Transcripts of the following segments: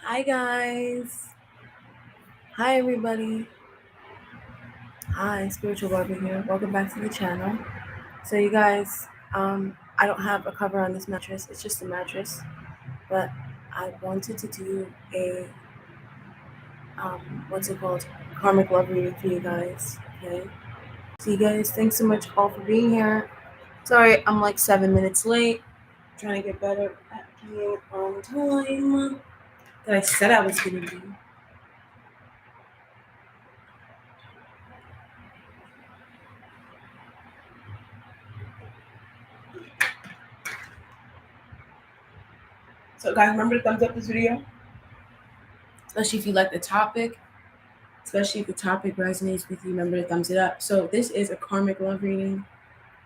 Hi guys. Hi everybody. Hi, Spiritual Barbie here. Welcome back to the channel. So you guys, I don't have a cover on this mattress. It's just a mattress. But I wanted to do a what's it called? Karmic love reading for you guys. Okay. So you guys, thanks so much all for being here. Sorry, I'm like 7 minutes late. Trying to get better at being on time. That I said I was gonna do. So guys, remember to thumbs up this video, especially if you like the topic, especially if the topic resonates with you. Remember to thumbs it up. So this is a karmic love reading.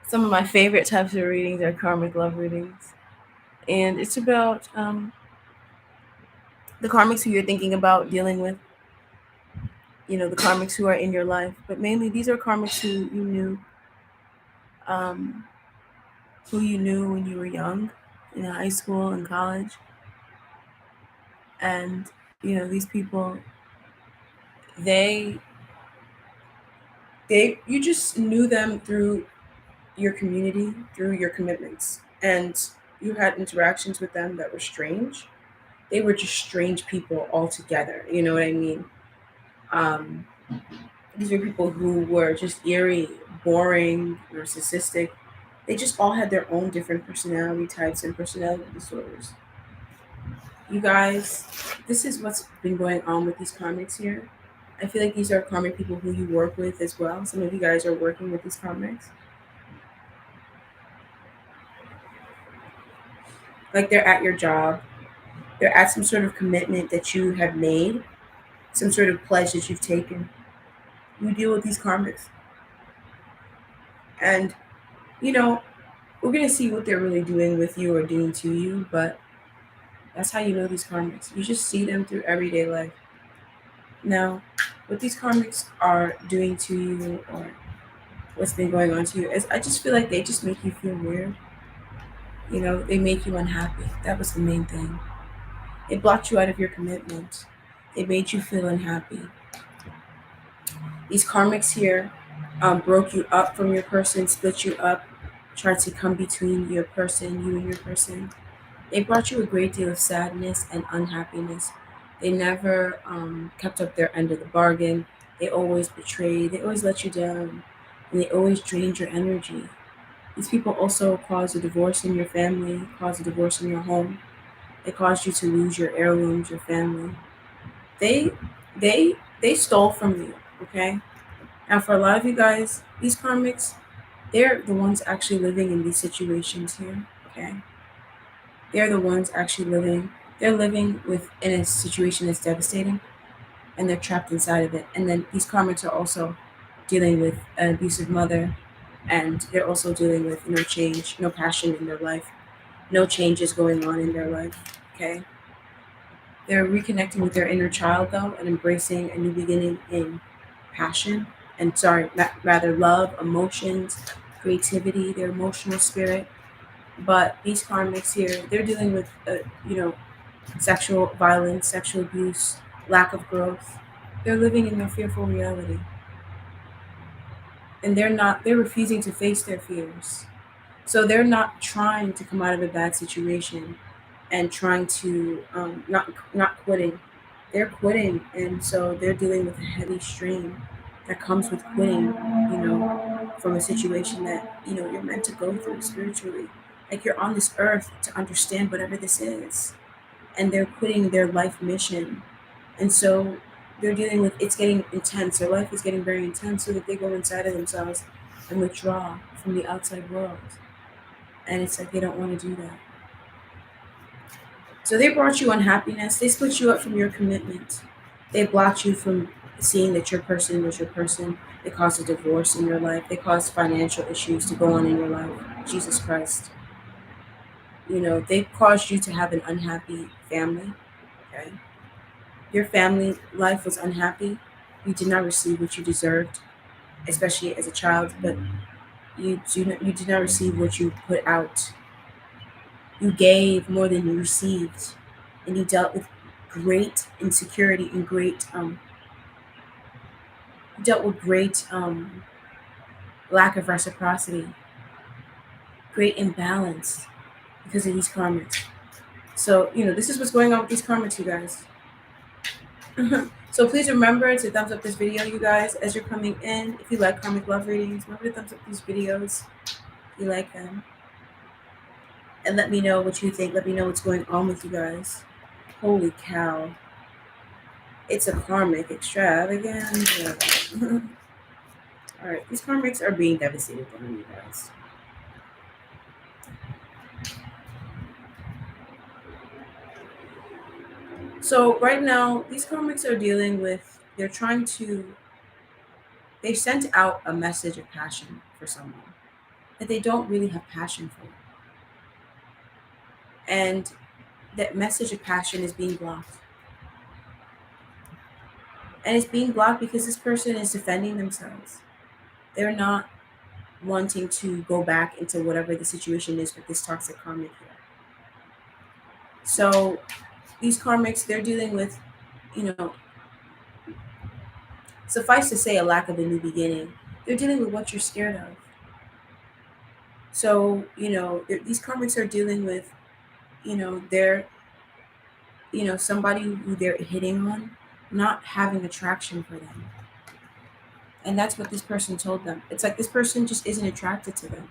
Some of my favorite types of readings are karmic love readings, and it's about the karmics who you're thinking about dealing with. You know, the karmics who are in your life, but mainly these are karmics um, who you knew when you were young, in high school and college, and you know these people, they you just knew them through your community, through your commitments, and you had interactions with them that were strange. They were just strange people altogether. You know what I mean? Um, these were people who were just eerie, boring, narcissistic. They just all had their own different personality types and personality disorders. You guys, this is what's been going on with these karmics here. I feel like these are karmic people who you work with as well. Some of you guys are working with these karmics. Like they're at your job, they're at some sort of commitment that you have made, some sort of pledge that you've taken. You deal with these karmics. And, you know, we're going to see what they're really doing with you or doing to you, but that's how you know these karmics. You just see them through everyday life. Now, what these karmics are doing to you or what's been going on to you is I just feel like they just make you feel weird. You know, they make you unhappy. That was the main thing. It blocked you out of your commitment. It made you feel unhappy. These karmics here broke you up from your person, split you up, tried to come between your person, you and your person. They brought you a great deal of sadness and unhappiness. They never kept up their end of the bargain. They always betrayed. They always let you down. And they always drained your energy. These people also caused a divorce in your family, caused a divorce in your home. They caused you to lose your heirlooms, your family. They they stole from you, okay? Now, for a lot of you guys, these karmics, they're the ones actually living in these situations here, okay? They're the ones actually living. They're living in a situation that's devastating, and they're trapped inside of it. And then these karmics are also dealing with an abusive mother, and they're also dealing with no change, no passion in their life, no changes going on in their life, okay? They're reconnecting with their inner child, though, and embracing a new beginning in passion and rather love, emotions, creativity, their emotional spirit. But these karmics here, they're dealing with, you know, sexual violence, sexual abuse, lack of growth. They're living in their fearful reality, and they're refusing to face their fears. So they're not trying to come out of a bad situation and trying to not quitting. They're quitting, and so they're dealing with a heavy strain that comes with quitting. You know, from a situation that you're meant to go through spiritually. Like you're on this earth to understand whatever this is, and they're quitting their life mission, and so they're dealing with it's getting intense. Their life is getting very intense, so that they go inside of themselves and withdraw from the outside world. And it's like they don't want to do that. So they brought you unhappiness. They split you up from your commitment. They blocked you from seeing that your person was your person. They caused a divorce in your life. They caused financial issues to go on in your life. Jesus Christ. You know, they caused you to have an unhappy family. Okay. Your family life was unhappy. You did not receive what you deserved, especially as a child, but you did not receive what you put out. You gave more than you received, and you dealt with great insecurity and great dealt with great lack of reciprocity, great imbalance because of these karmics. So, this is what's going on with these karmics, you guys. So please remember to thumbs up this video, you guys, as you're coming in. If you like karmic love readings, remember to thumbs up these videos if you like them. And let me know what you think. Let me know what's going on with you guys. Holy cow. It's a karmic extravaganza. Alright, these karmics are being devastated on you guys. So right now, these karmics are dealing with, they sent out a message of passion for someone that they don't really have passion for. And that message of passion is being blocked. And it's being blocked because this person is defending themselves. They're not wanting to go back into whatever the situation is with this toxic karmic here. So these karmics, they're dealing with, suffice to say, a lack of a new beginning. They're dealing with what you're scared of. So, these karmics are dealing with, they're, somebody who they're hitting on, not having attraction for them. And that's what this person told them. It's like this person just isn't attracted to them.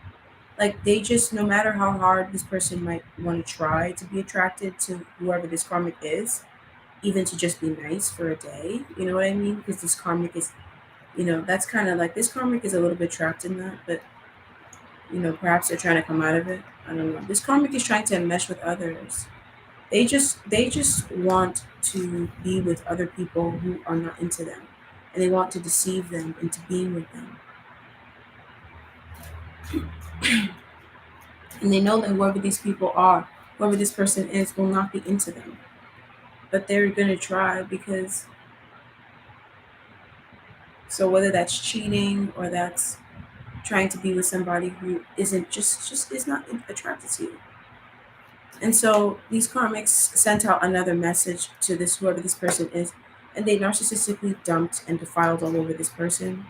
Like they just, no matter how hard this person might want to try to be attracted to whoever this karmic is, even to just be nice for a day, you know what I mean? Because this karmic is, that's kind of like, this karmic is a little bit trapped in that, but, perhaps they're trying to come out of it. I don't know. This karmic is trying to mesh with others. They just want to be with other people who are not into them. And they want to deceive them into being with them. And they know that whoever these people are, whoever this person is, will not be into them. But they're going to try because, so whether that's cheating or that's trying to be with somebody who isn't just is not attracted to you. And so these karmics sent out another message to this, whoever this person is, and they narcissistically dumped and defiled all over this person.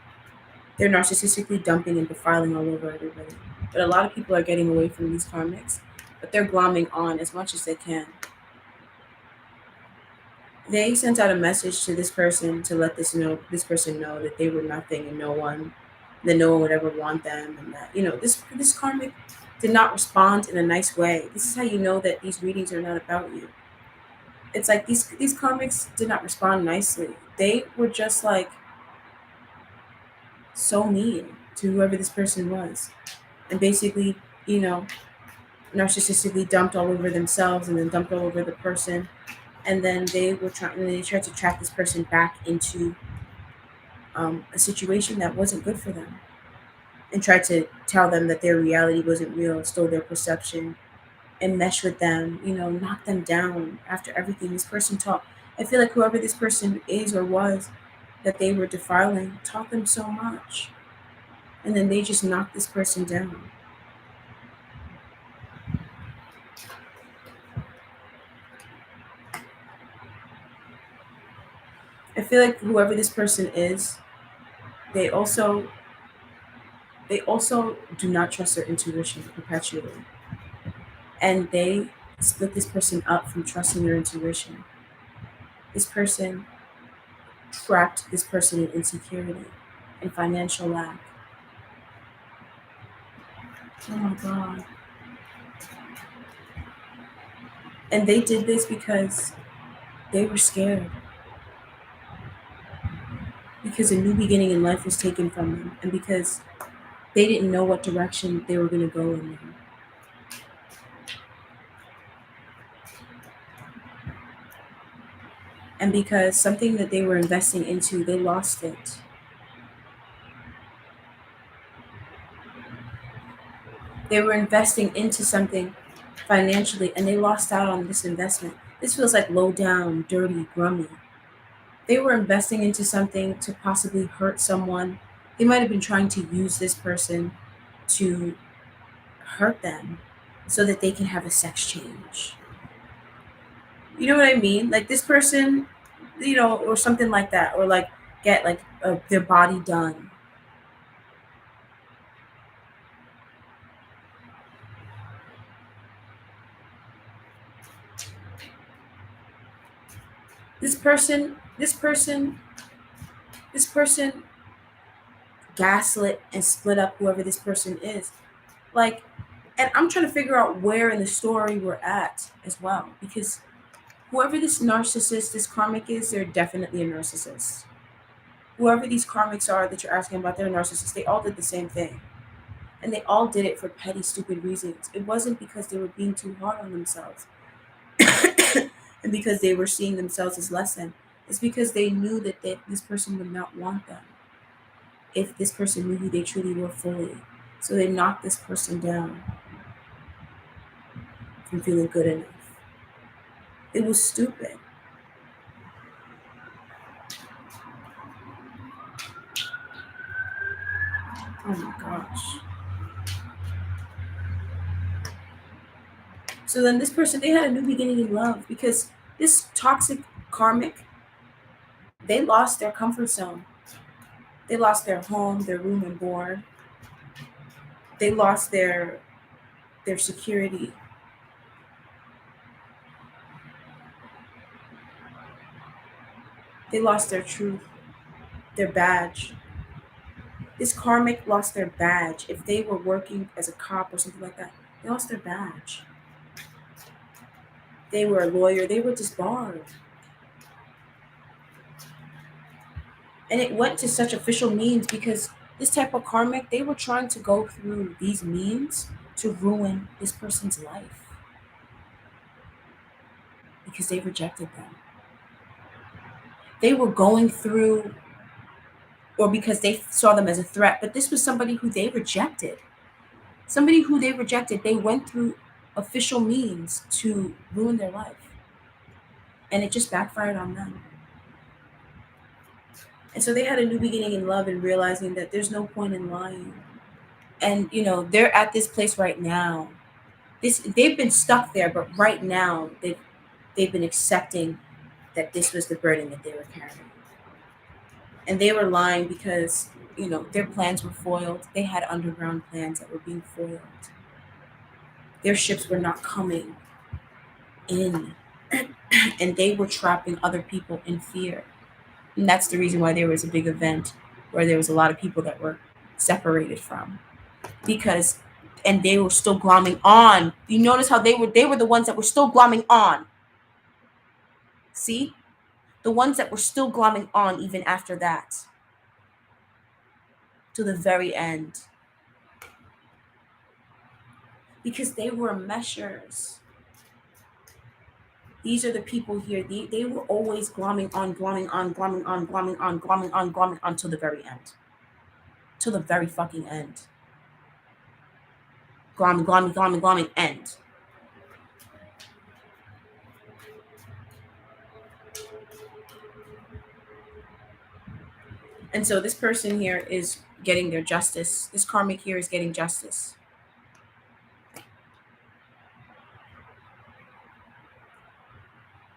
They're narcissistically dumping and defiling all over everybody. But a lot of people are getting away from these karmics, but they're glomming on as much as they can. They sent out a message to this person to let this person know that they were nothing and no one, that no one would ever want them, and that, this karmic did not respond in a nice way. This is how you know that these readings are not about you. It's like these karmics did not respond nicely. They were just like so mean to whoever this person was, and basically, narcissistically dumped all over themselves and then dumped all over the person. And then they tried to track this person back into a situation that wasn't good for them, and tried to tell them that their reality wasn't real, stole their perception, and mesh with them, knock them down after everything this person taught. I feel like whoever this person is or was that they were defiling taught them so much. And then they just knocked this person down. I feel like whoever this person is, they also do not trust their intuition perpetually. And they split this person up from trusting their intuition. This person trapped this person in insecurity and financial lack. Oh my God. And they did this because they were scared. Because a new beginning in life was taken from them, and because they didn't know what direction they were going to go in now. And because something that they were investing into, they lost it. They were investing into something financially, and they lost out on this investment. This feels like low down, dirty, grummy. They were investing into something to possibly hurt someone. They might have been trying to use this person to hurt them so that they can have a sex change. You know what I mean? Like this person, or something like that, or like get like their body done. This person, this person, this person gaslit and split up whoever this person is. Like, and I'm trying to figure out where in the story we're at as well, because whoever this narcissist, this karmic is, they're definitely a narcissist. Whoever these karmics are that you're asking about, they're narcissists. They all did the same thing. And they all did it for petty, stupid reasons. It wasn't because they were being too hard on themselves and because they were seeing themselves as less than. It's because they knew that this person would not want them if this person knew who they truly were fully. So they knocked this person down from feeling good enough. It was stupid. Oh my gosh. So then this person, they had a new beginning in love because this toxic karmic, they lost their comfort zone. They lost their home, their room and board. They lost their security. They lost their truth, their badge. This karmic lost their badge. If they were working as a cop or something like that, they lost their badge. They were a lawyer, they were disbarred. And it went to such official means because this type of karmic, they were trying to go through these means to ruin this person's life because they rejected them. They were going through, or because they saw them as a threat, but this was somebody who they rejected. Somebody who they rejected, they went through official means to ruin their life. And it just backfired on them. And so they had a new beginning in love and realizing that there's no point in lying. And they're at this place right now. They've been stuck there, but right now they've been accepting that this was the burden that they were carrying. And they were lying because their plans were foiled. They had underground plans that were being foiled. Their ships were not coming in, and they were trapping other people in fear. And that's the reason why there was a big event where there was a lot of people that were separated from, and they were still glomming on. You notice how they were the ones that were still glomming on. See, the ones that were still glomming on even after that, to the very end, because they were meshers. These are the people here. They were always glomming on, glomming on, glomming on, glomming on, glomming on, glomming on till the very end. Till the very fucking end. Glomming, glomming, glomming, glomming, end. And so this person here is getting their justice. This karmic here is getting justice.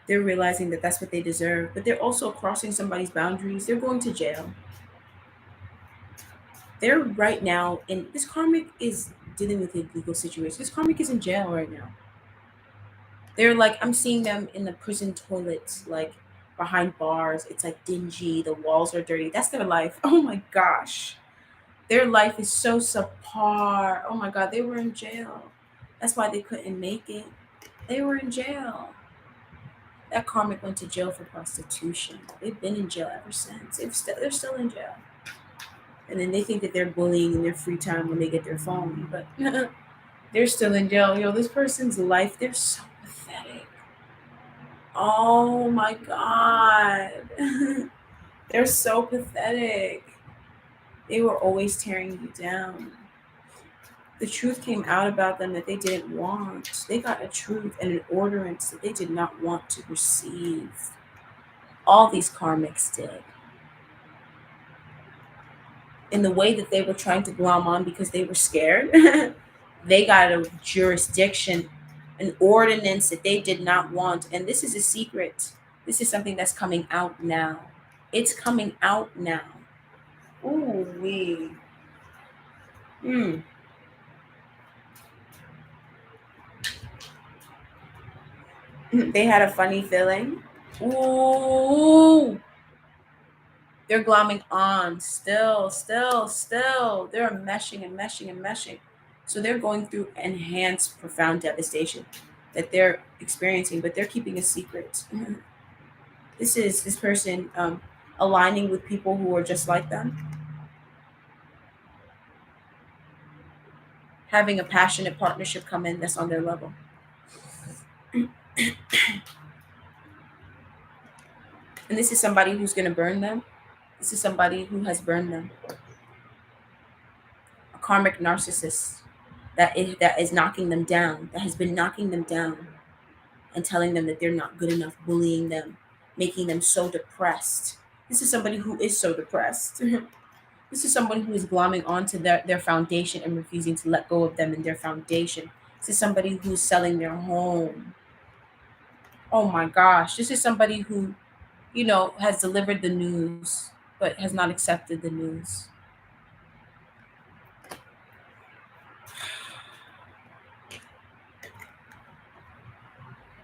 They're realizing that that's what they deserve, but they're also crossing somebody's boundaries. They're going to jail. They're right now in this karmic is dealing with a legal situation. This karmic is in jail right now. They're like, I'm seeing them in the prison toilets, like behind bars. It's like dingy, the walls are dirty. That's their life. Oh my gosh. Their life is so subpar. Oh my God, they were in jail. That's why they couldn't make it. They were in jail. That karmic went to jail for prostitution. They've been in jail ever since. They're still in jail. And then they think that they're bullying in their free time when they get their phone. But they're still in jail. This person's life, they're so pathetic. Oh my God. They're so pathetic. They were always tearing you down. The truth came out about them that they didn't want. They got a truth and an ordinance that they did not want to receive. All these karmics did. In the way that they were trying to glom on because they were scared, they got a jurisdiction an ordinance that they did not want. And this is a secret. This is something that's coming out now. It's coming out now. Ooh, wee. Mm. They had a funny feeling. Ooh. They're glomming on. Still. They're meshing and meshing and meshing. So they're going through enhanced, profound devastation that they're experiencing, but they're keeping a secret. This is this person aligning with people who are just like them, having a passionate partnership come in that's on their level. And this is somebody who's going to burn them. This is somebody who has burned them. A karmic narcissist that is knocking them down, that has been knocking them down and telling them that they're not good enough, bullying them, making them so depressed. This is somebody who is so depressed. This is someone who is glomming onto their foundation and refusing to let go of them and their foundation. This is somebody who's selling their home. Oh my gosh. This is somebody who, has delivered the news, but has not accepted the news.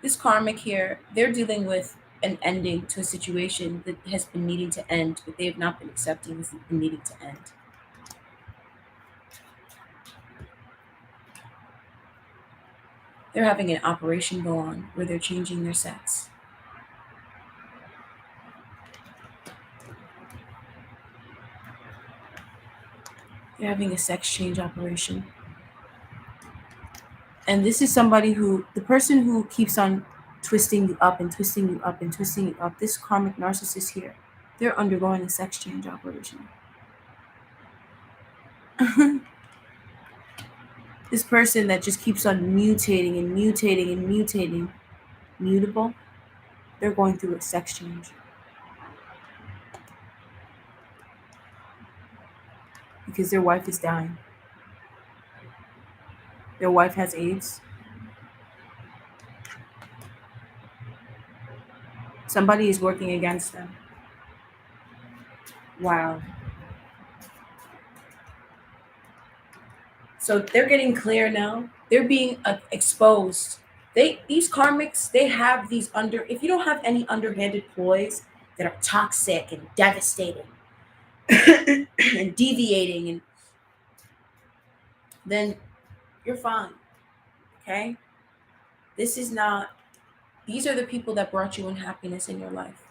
This karmic here, they're dealing with an ending to a situation that has been needing to end, but they have not been accepting this been needing to end. They're having an operation go on where they're changing their sex. They're having a sex change operation. And this is somebody who, the person who keeps on twisting you up and twisting you up and twisting you up, this karmic narcissist here, they're undergoing a sex change operation. This person that just keeps on mutating and mutating and mutating, mutable, they're going through a sex change. Because their wife is dying. Their wife has AIDS. Somebody is working against them. Wow. So they're getting clear now. They're being exposed. These karmics, they have these if you don't have any underhanded ploys that are toxic and devastating and deviating, and then you're fine. Okay? These are the people that brought you unhappiness in your life.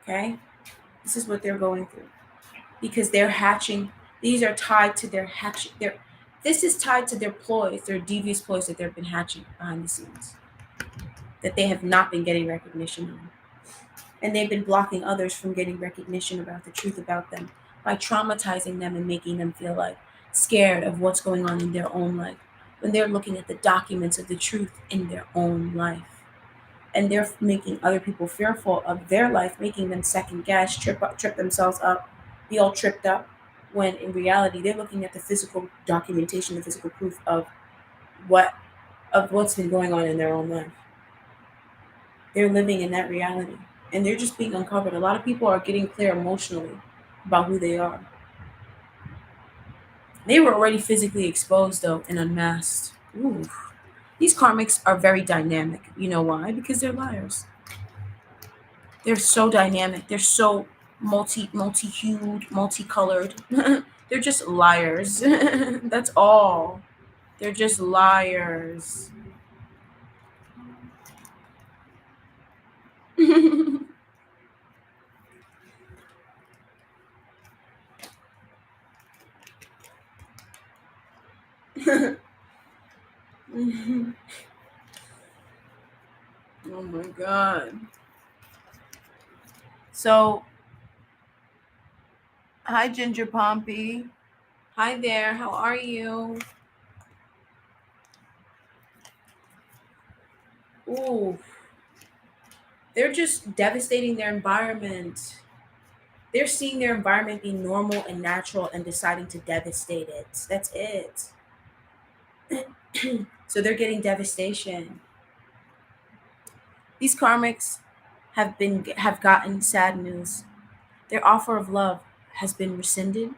Okay? This is what they're going through. Because they're hatching, these are tied to their hatching. This is tied to their ploys, their devious ploys that they've been hatching behind the scenes, that they have not been getting recognition on. And they've been blocking others from getting recognition about the truth about them by traumatizing them and making them feel like scared of what's going on in their own life when they're looking at the documents of the truth in their own life. And they're making other people fearful of their life, making them second guess, trip themselves up, be all tripped up, when in reality they're looking at the physical documentation, the physical proof of what's been going on in their own life. They're living in that reality, and they're just being uncovered. A lot of people are getting clear emotionally about who they are. They were already physically exposed though and unmasked. Ooh. These karmics are very dynamic. You know why? Because they're liars. They're so dynamic. They're so multi-hued, multicolored. They're just liars. That's all. They're just liars. Oh my God. So, hi, Ginger Pompey. Hi there. How are you? Ooh. They're just devastating their environment. They're seeing their environment be normal and natural and deciding to devastate it. That's it. So they're getting devastation. These karmics have gotten sad news. Their offer of love has been rescinded.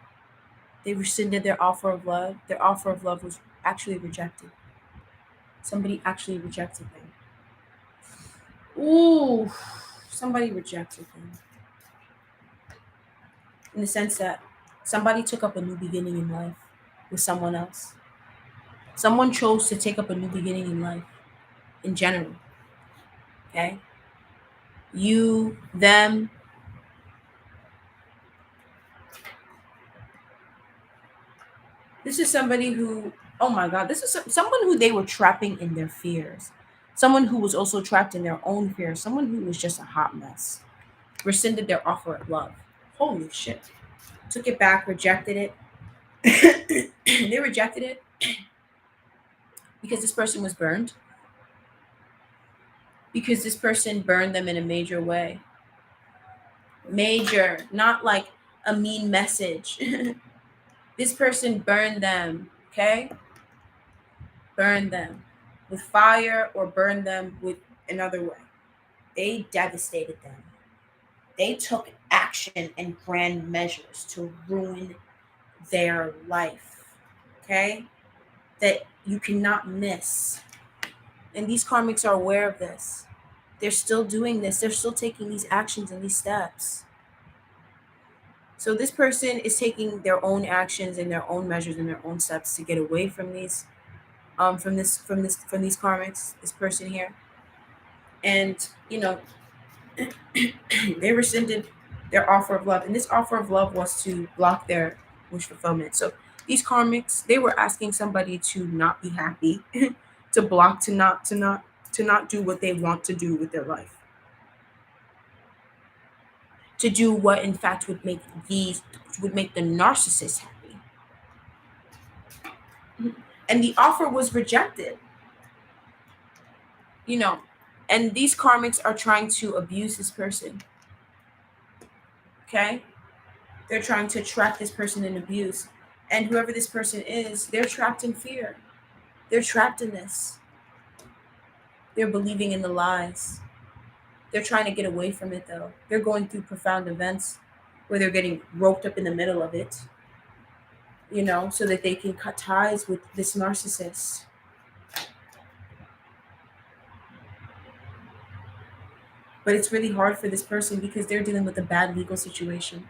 They rescinded their offer of love. Their offer of love was actually rejected. Somebody actually rejected them. Ooh, somebody rejected them. In the sense that somebody took up a new beginning in life with someone else. Someone chose to take up a new beginning in life in general. Okay? You, them. This is somebody who, oh my God, this is someone who they were trapping in their fears. Someone who was also trapped in their own fears. Someone who was just a hot mess. Rescinded their offer of love. Holy shit. Took it back, rejected it. They rejected it because this person was burned. Because this person burned them in a major way. Major, not like a mean message. This person burned them, okay? Burned them with fire or burned them with another way. They devastated them. They took action and grand measures to ruin their life, okay? That you cannot miss. And these karmics are aware of this. They're still doing this. They're still taking these actions and these steps. So this person is taking their own actions and their own measures and their own steps to get away from these from these karmics, this person here. And they rescinded their offer of love. And this offer of love was to block their wish fulfillment. So these karmics, they were asking somebody to not be happy, to block, to not do what they want to do with their life. To do what in fact would make the narcissist happy. And the offer was rejected. And these karmics are trying to abuse this person. Okay? They're trying to trap this person in abuse. And whoever this person is, they're trapped in fear. They're trapped in this. They're believing in the lies. They're trying to get away from it, though. They're going through profound events where they're getting roped up in the middle of it, so that they can cut ties with this narcissist. But it's really hard for this person because they're dealing with a bad legal situation.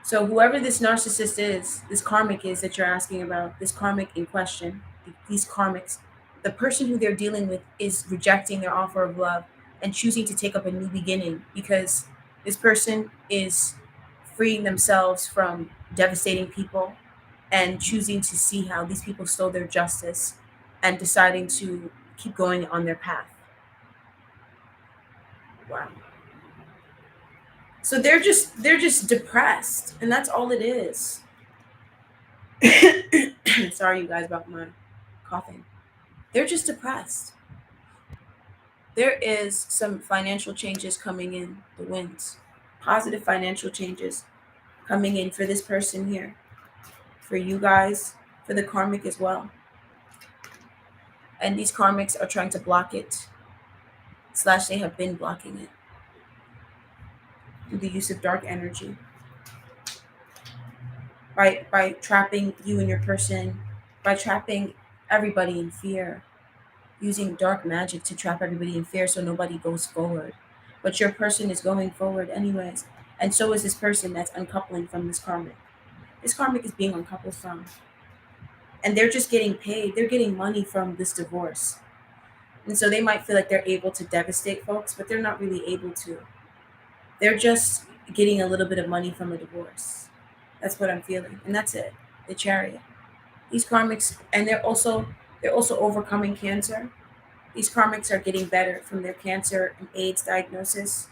So whoever this narcissist is, this karmic is that you're asking about, this karmic in question, these karmics, the person who they're dealing with is rejecting their offer of love and choosing to take up a new beginning because this person is freeing themselves from devastating people and choosing to see how these people stole their justice and deciding to keep going on their path. Wow. So they're just depressed, and that's all it is. Sorry, you guys, about my coughing. They're just depressed. There is some financial changes coming in the winds. Positive financial changes coming in for this person here. For you guys, for the karmic as well. And these karmics are trying to block it. / they have been blocking it. Through the use of dark energy. By trapping you and your person. By trapping everybody in fear. Using dark magic to trap everybody in fear so nobody goes forward. But your person is going forward anyways. And so is this person that's uncoupling from this karmic. This karmic is being uncoupled from. And they're just getting paid. They're getting money from this divorce. And so they might feel like they're able to devastate folks, but they're not really able to. They're just getting a little bit of money from a divorce. That's what I'm feeling. And that's it. The Chariot. These karmics, and they're also overcoming cancer. These karmics are getting better from their cancer and AIDS diagnosis.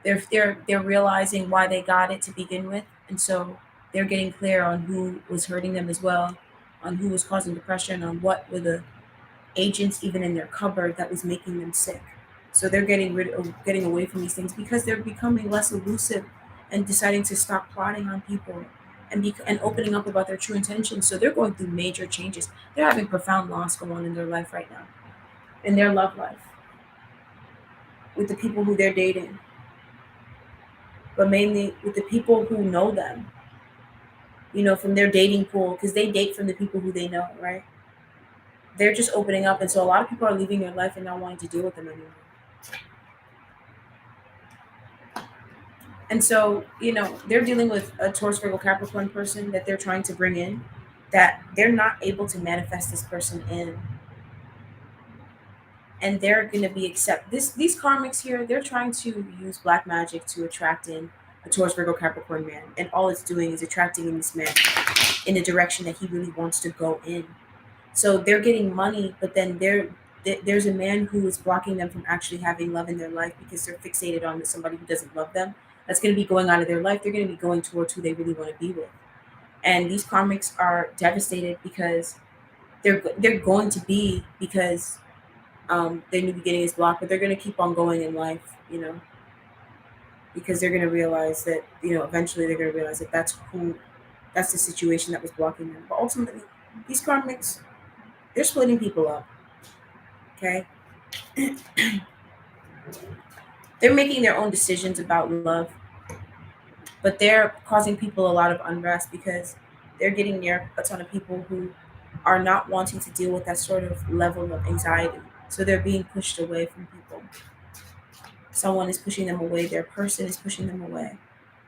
They're realizing why they got it to begin with, and so they're getting clear on who was hurting them as well, on who was causing depression, on what were the agents even in their cupboard that was making them sick. So they're getting away from these things because they're becoming less elusive and deciding to stop plotting on people and opening up about their true intentions. So they're going through major changes. They're having profound loss go on in their life right now, in their love life, with the people who they're dating, but mainly with the people who know them, from their dating pool, because they date from the people who they know, right? They're just opening up, and so a lot of people are leaving their life and not wanting to deal with them anymore. And so, they're dealing with a Taurus, Virgo, Capricorn person that they're trying to bring in, that they're not able to manifest this person in. And they're going to be these karmics here, they're trying to use black magic to attract in a Taurus, Virgo, Capricorn man. And all it's doing is attracting in this man in the direction that he really wants to go in. So they're getting money, but then there's a man who is blocking them from actually having love in their life because they're fixated on somebody who doesn't love them. That's going to be going out of their life. They're going to be going towards who they really want to be with. And these karmics are devastated because they're going to be, because their new beginning is blocked, but they're going to keep on going in life, because they're going to realize that, eventually they're going to realize that that's the situation that was blocking them. But ultimately, these karmics, they're splitting people up. Okay? They're making their own decisions about love, but they're causing people a lot of unrest because they're getting near a ton of people who are not wanting to deal with that sort of level of anxiety. So they're being pushed away from people. Someone is pushing them away. Their person is pushing them away.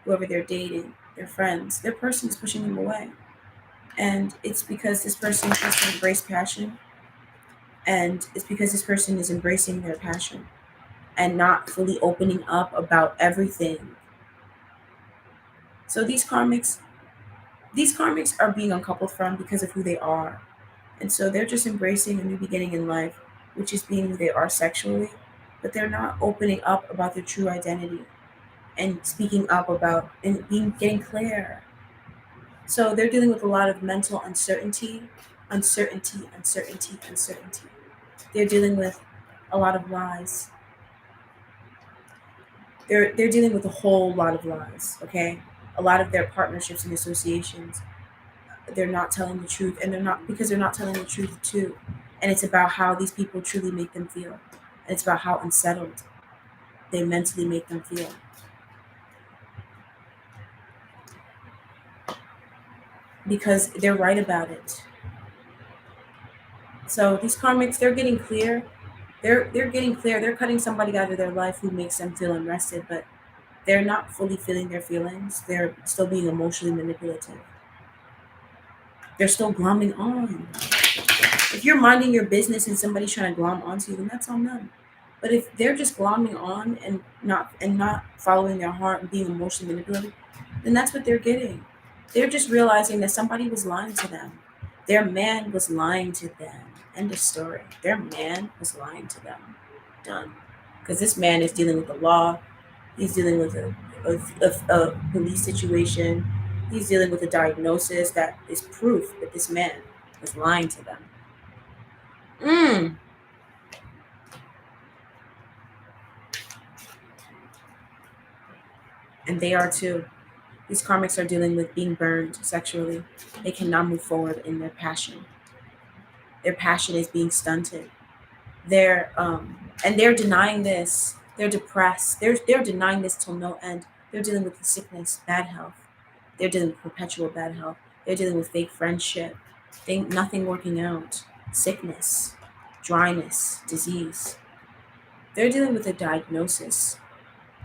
Whoever they're dating, their friends, their person is pushing them away. And it's because this person has to embrace passion. And it's because this person is embracing their passion and not fully opening up about everything. So these karmics are being uncoupled from because of who they are. And so they're just embracing a new beginning in life, which is being who they are sexually, but they're not opening up about their true identity and speaking up about and getting clear. So they're dealing with a lot of mental uncertainty. They're dealing with a lot of lies. They're dealing with a whole lot of lies, okay? A lot of their partnerships and associations, they're not telling the truth, and they're not telling the truth too. And it's about how these people truly make them feel. And it's about how unsettled they mentally make them feel. Because they're right about it. So these karmics, they're getting clear. They're getting clear. They're cutting somebody out of their life who makes them feel unrested, but they're not fully feeling their feelings. They're still being emotionally manipulative. They're still glomming on. If you're minding your business and somebody's trying to glom onto you, then that's on them. But if they're just glomming on and not following their heart and being emotionally manipulative, then that's what they're getting. They're just realizing that somebody was lying to them. Their man was lying to them. End of story. Their man was lying to them. Done. Because this man is dealing with the law. He's dealing with a police situation. He's dealing with a diagnosis that is proof that this man was lying to them. And they are too. These karmics are dealing with being burned sexually. They cannot move forward in their passion. Their passion is being stunted. They're denying this. They're depressed. They're denying this till no end. They're dealing with sickness, bad health. They're dealing with perpetual bad health. They're dealing with fake friendship. Nothing working out. Sickness, dryness, disease. They're dealing with a diagnosis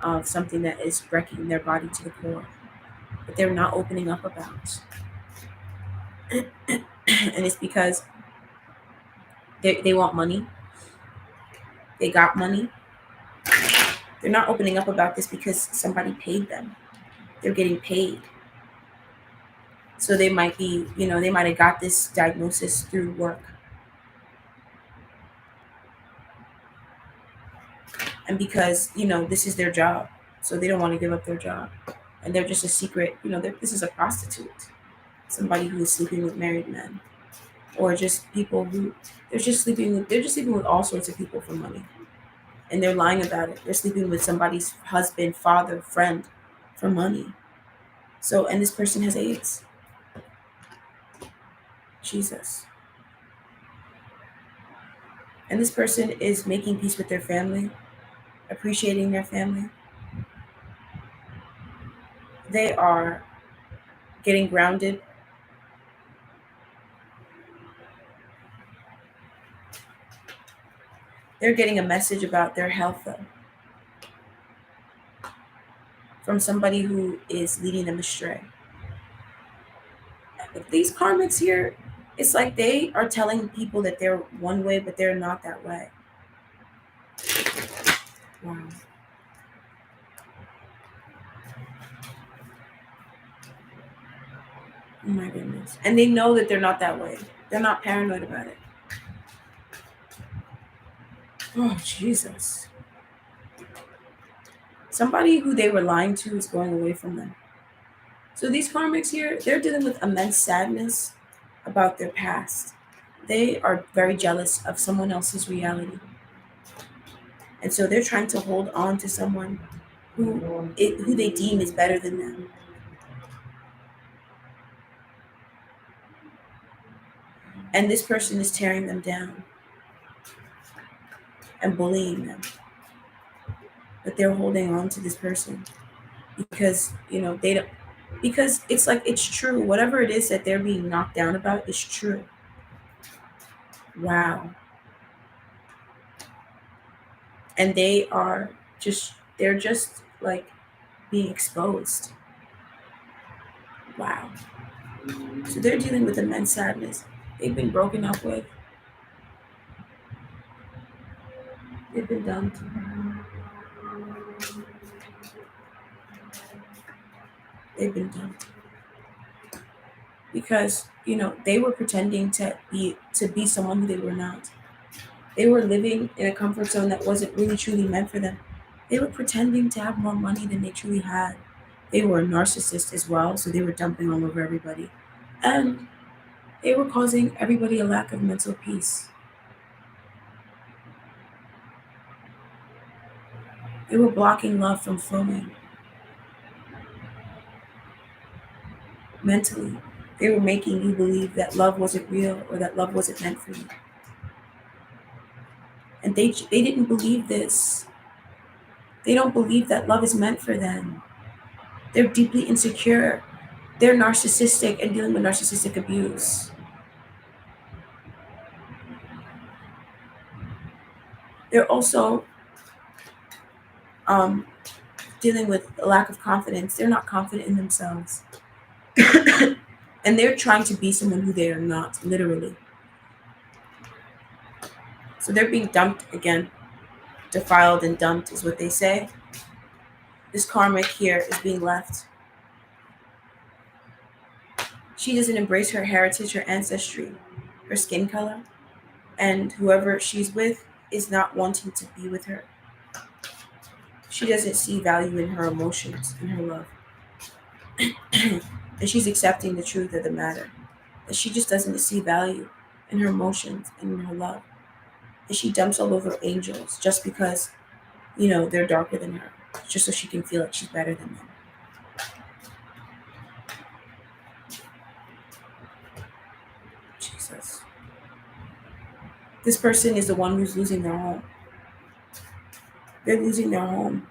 of something that is wrecking their body to the core, but they're not opening up about. And it's because they want money. They got money. They're not opening up about this because somebody paid them. They're getting paid. So they might be, they might have got this diagnosis through work. And because, this is their job. So they don't want to give up their job. And they're just a secret, this is a prostitute. Somebody who is sleeping with married men. Or just people who, they're just sleeping with all sorts of people for money. And they're lying about it. They're sleeping with somebody's husband, father, friend for money. So, and this person has AIDS. Jesus. And this person is making peace with their family, appreciating their family. They are getting grounded. They're getting a message about their health, though, from somebody who is leading them astray. These karmics here, it's like they are telling people that they're one way, but they're not that way. Wow. Oh my goodness. And they know that they're not that way. They're not paranoid about it. Oh, Jesus. Somebody who they were lying to is going away from them. So these karmics here, they're dealing with immense sadness about their past. They are very jealous of someone else's reality. And so they're trying to hold on to someone who they deem is better than them. And this person is tearing them down and bullying them. But they're holding on to this person because, they don't, because it's like, it's true. Whatever it is that they're being knocked down about is true. Wow. And they're just like being exposed. Wow. So they're dealing with immense sadness. They've been broken up with. They've been dumped. They've been dumped. Because, they were pretending to be someone who they were not. They were living in a comfort zone that wasn't really truly meant for them. They were pretending to have more money than they truly had. They were a narcissist as well, so they were dumping all over everybody. And they were causing everybody a lack of mental peace. They were blocking love from flowing. Mentally, they were making you believe that love wasn't real or that love wasn't meant for you. And they didn't believe this. They don't believe that love is meant for them. They're deeply insecure. They're narcissistic and dealing with narcissistic abuse. They're also dealing with a lack of confidence. They're not confident in themselves. And they're trying to be someone who they are not, literally. So they're being dumped again. Defiled and dumped is what they say. This karmic here is being left. She doesn't embrace her heritage, her ancestry, her skin color, and whoever she's with is not wanting to be with her. She doesn't see value in her emotions and her love. And she's accepting the truth of the matter. That she just doesn't see value in her emotions and in her love. And she dumps all over angels just because, they're darker than her. Just so she can feel like she's better than them. Jesus. This person is the one who's losing their home. They're losing their home.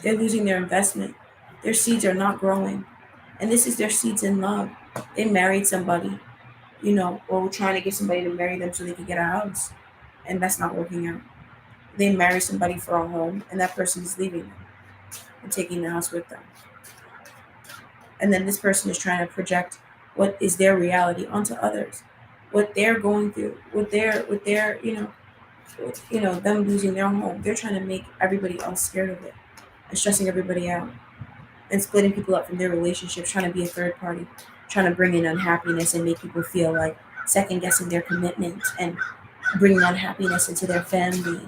They're losing their investment. Their seeds are not growing. And this is their seeds in love. They married somebody, or were trying to get somebody to marry them so they could get a house. And that's not working out. They marry somebody for a home, and that person is leaving them and taking the house with them. And then this person is trying to project what is their reality onto others, what they're going through, with their them losing their home. They're trying to make everybody else scared of it and stressing everybody out and splitting people up from their relationships, trying to be a third party, trying to bring in unhappiness and make people feel like second guessing their commitment and bringing unhappiness into their family.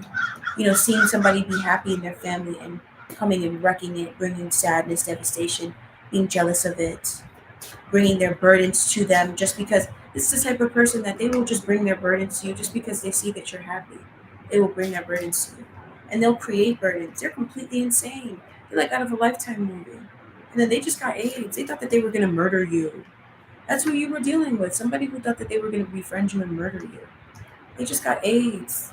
Seeing somebody be happy in their family and coming and wrecking it, bringing sadness, devastation, being jealous of it, bringing their burdens to them just because this is the type of person that they will just bring their burdens to you just because they see that you're happy. They will bring their burdens to you. And they'll create burdens. They're completely insane. They're like out of a Lifetime movie. And then they just got AIDS. They thought that they were going to murder you. That's who you were dealing with. Somebody who thought that they were going to befriend you and murder you. They just got AIDS.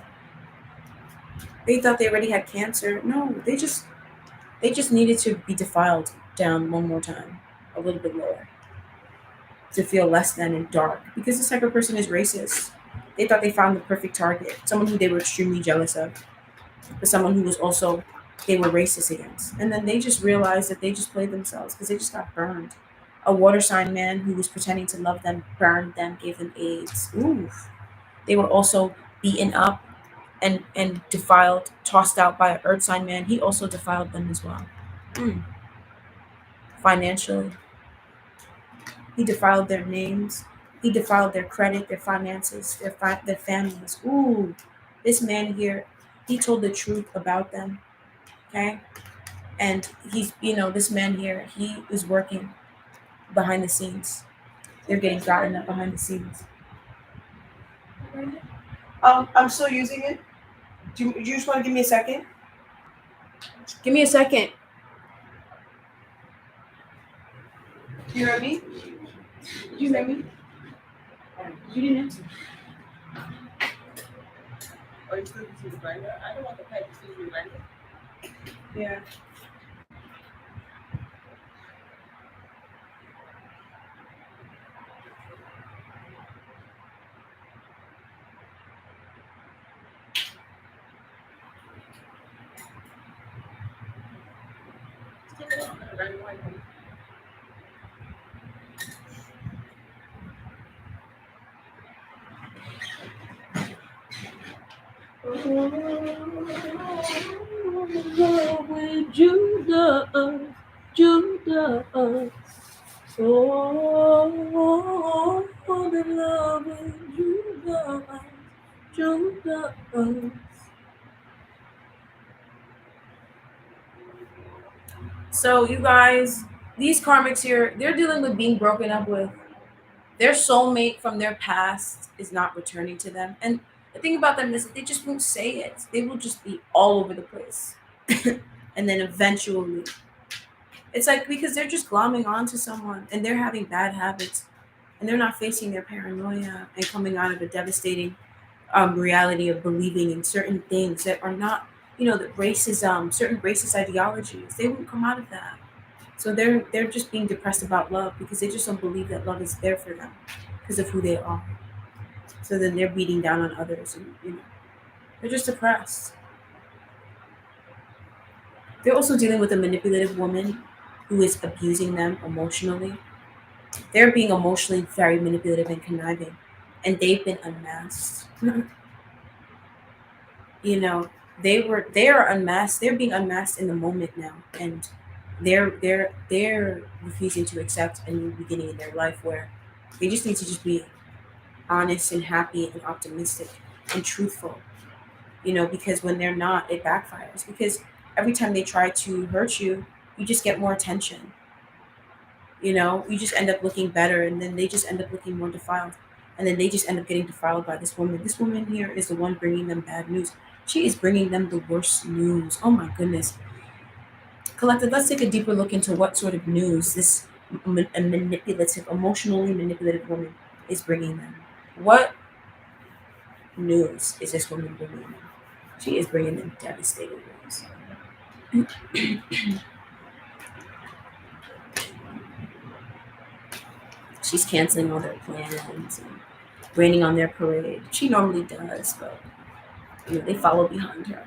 They thought they already had cancer. No, they just needed to be defiled down one more time, a little bit lower, to feel less than and dark. Because this type of person is racist. They thought they found the perfect target, someone who they were extremely jealous of, but someone who was also they were racist against. And then they just realized that they just played themselves because they just got burned. A water sign man who was pretending to love them burned them, gave them AIDS. Ooh. They were also beaten up and defiled, tossed out by an earth sign man. He also defiled them as well. Financially, he defiled their names. He defiled their credit, their finances, their families. Ooh, this man here, he told the truth about them. Okay, and this man here, he is working behind the scenes. They're getting gotten up behind the scenes. I'm still using it. Do you just want to give me a second? Give me a second. You heard me? Did you hear me? You didn't answer. Are you still using the grinder? I don't want the pipe to use the grinder. Yeah. With Judah, Judah, oh, the love with Judah, Judah. So you guys, these karmics here, they're dealing with being broken up with. Their soulmate from their past is not returning to them. And the thing about them is that they just won't say it. They will just be all over the place. And then eventually, it's like because they're just glomming onto someone and they're having bad habits and they're not facing their paranoia and coming out of a devastating reality of believing in certain things that are not, the racism, certain racist ideologies. They won't come out of that. So they're just being depressed about love because they just don't believe that love is there for them because of who they are. So then they're beating down on others and they're just depressed. They're also dealing with a manipulative woman who is abusing them emotionally. They're being emotionally very manipulative and conniving, and they've been unmasked. They are unmasked. They're being unmasked in the moment now, and they're refusing to accept a new beginning in their life where they just need to just be honest and happy and optimistic and truthful. Because when they're not, it backfires. Because every time they try to hurt you, you just get more attention. You just end up looking better, and then they just end up looking more defiled. And then they just end up getting defiled by this woman. This woman here is the one bringing them bad news. She is bringing them the worst news. Oh my goodness. Collective, let's take a deeper look into what sort of news this emotionally manipulative woman is bringing them. What news is this woman bringing them? She is bringing them devastating news. She's canceling all their plans and raining on their parade. She normally does, but they follow behind her.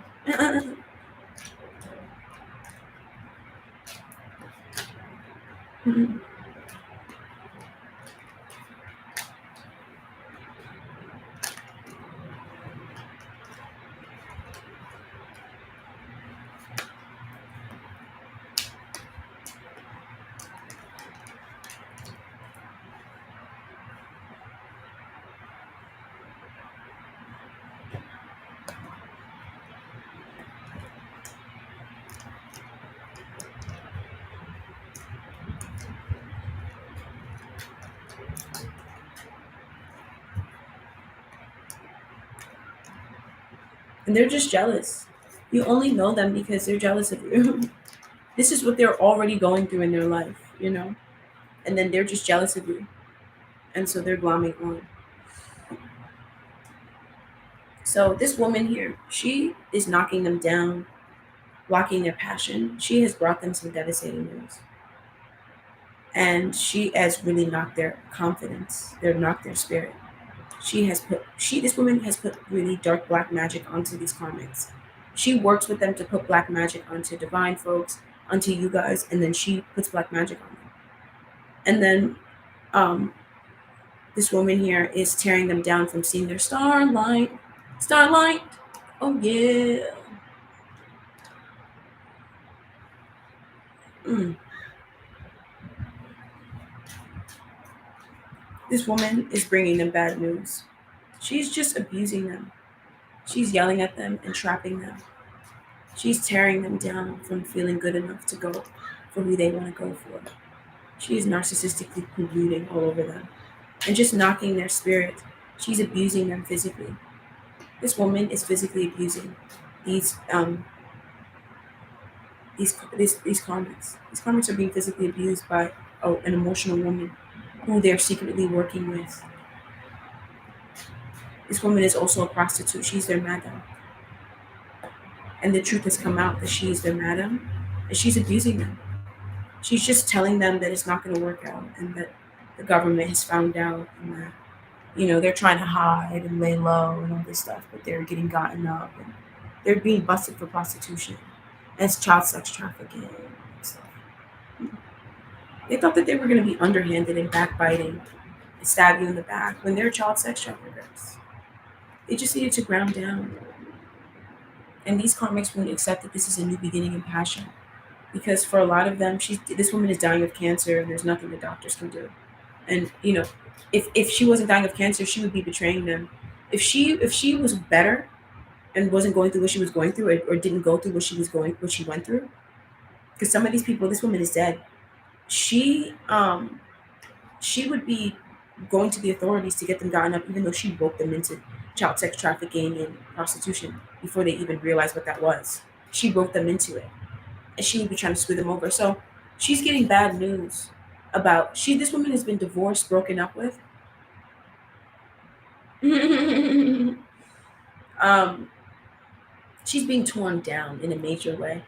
And they're just jealous. You only know them because they're jealous of you. This is what they're already going through in their life, and then they're just jealous of you, and so they're glomming on. So this woman here, she is knocking them down, blocking their passion. She has brought them some devastating news, and she has really knocked their confidence, knocked their spirit. This woman has put really dark black magic onto these karmics. She works with them to put black magic onto divine folks, onto you guys, and then she puts black magic on them. And then this woman here is tearing them down from seeing their starlight. Starlight. Oh yeah. This woman is bringing them bad news. She's just abusing them. She's yelling at them and trapping them. She's tearing them down from feeling good enough to go for who they want to go for. She is narcissistically polluting all over them and just knocking their spirit. She's abusing them physically. This woman is physically abusing these karmics. These karmics are being physically abused by an emotional woman who they're secretly working with. This woman is also a prostitute. She's their madam. And the truth has come out that she's their madam, and she's abusing them. She's just telling them that it's not going to work out, and that the government has found out, and that they're trying to hide and lay low and all this stuff, but they're getting gotten up, and they're being busted for prostitution and child sex trafficking and stuff. They thought that they were going to be underhanded and backbiting and stab you in the back when they're child sex traffickers. They just needed to ground down. And these karmics won't accept that this is a new beginning in passion. Because for a lot of them, this woman is dying of cancer, and there's nothing the doctors can do. And if she wasn't dying of cancer, she would be betraying them. If she was better and wasn't going through what she was going through, or didn't go through what she went through, because some of these people, this woman is dead. She would be going to the authorities to get them gotten up, even though she roped them into child sex trafficking and prostitution before they even realized what that was. She roped them into it, and she would be trying to screw them over. So she's getting bad news about this woman has been divorced, broken up with. She's being torn down in a major way.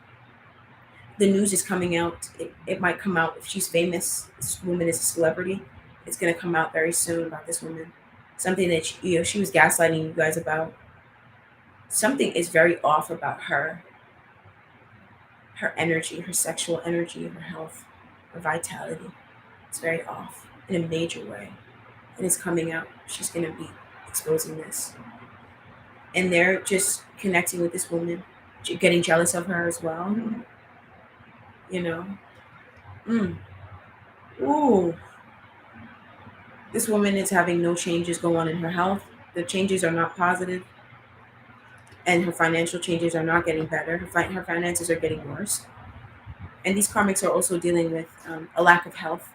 The news is coming out. It might come out if she's famous. This woman is a celebrity. It's going to come out very soon about this woman. Something that she was gaslighting you guys about. Something is very off about her. Her energy, her sexual energy, her health, her vitality. It's very off in a major way. And it's coming out. She's going to be exposing this. And they're just connecting with this woman, getting jealous of her as well. Ooh. This woman is having no changes go on in her health. The changes are not positive. And her financial changes are not getting better. Her finances are getting worse. And these karmics are also dealing with a lack of health.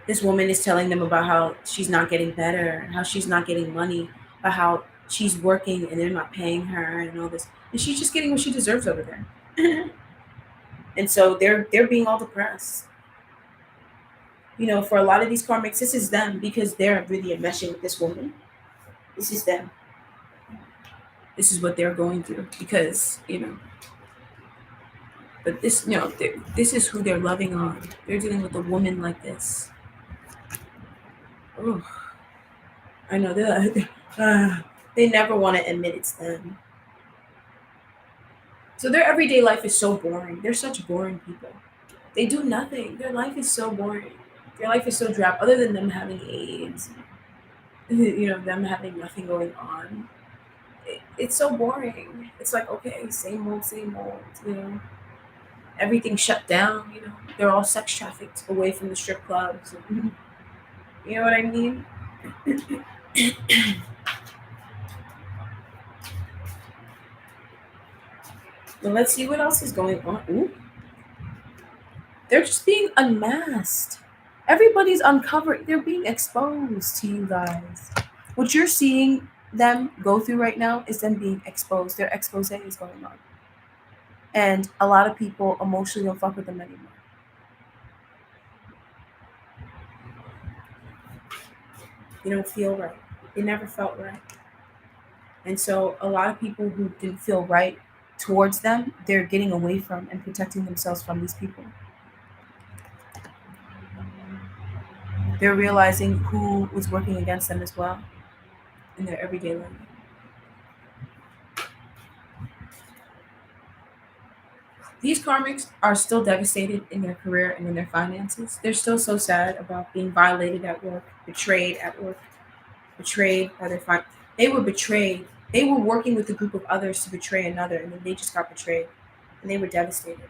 This woman is telling them about how she's not getting better, how she's not getting money, about how she's working and they're not paying her and all this. And she's just getting what she deserves over there. And so they're being all depressed. For a lot of these karmics, this is them because they're really enmeshing with this woman. This is them. This is what they're going through because, but this, this is who they're loving on. They're dealing with a woman like this. Oh, I know they never want to admit it's them. So their everyday life is so boring. They're such boring people. They do nothing. Their life is so boring. Their life is so drab. Other than them having AIDS, them having nothing going on. It's so boring. It's like, okay, same old. Everything shut down. They're all sex trafficked away from the strip clubs. You know what I mean? Well, let's see what else is going on. Ooh. They're just being unmasked. Everybody's uncovered. They're being exposed to you guys. What you're seeing them go through right now is them being exposed. Their expose is going on. And a lot of people emotionally don't fuck with them anymore. They don't feel right. They never felt right. And so a lot of people who didn't feel right towards them, they're getting away from and protecting themselves from these people. They're realizing who was working against them as well in their everyday life. These karmics are still devastated in their career and in their finances. They're still so sad about being violated at work, betrayed at work, betrayed by their They were betrayed. They were working with a group of others to betray another, and then they just got betrayed, and they were devastated.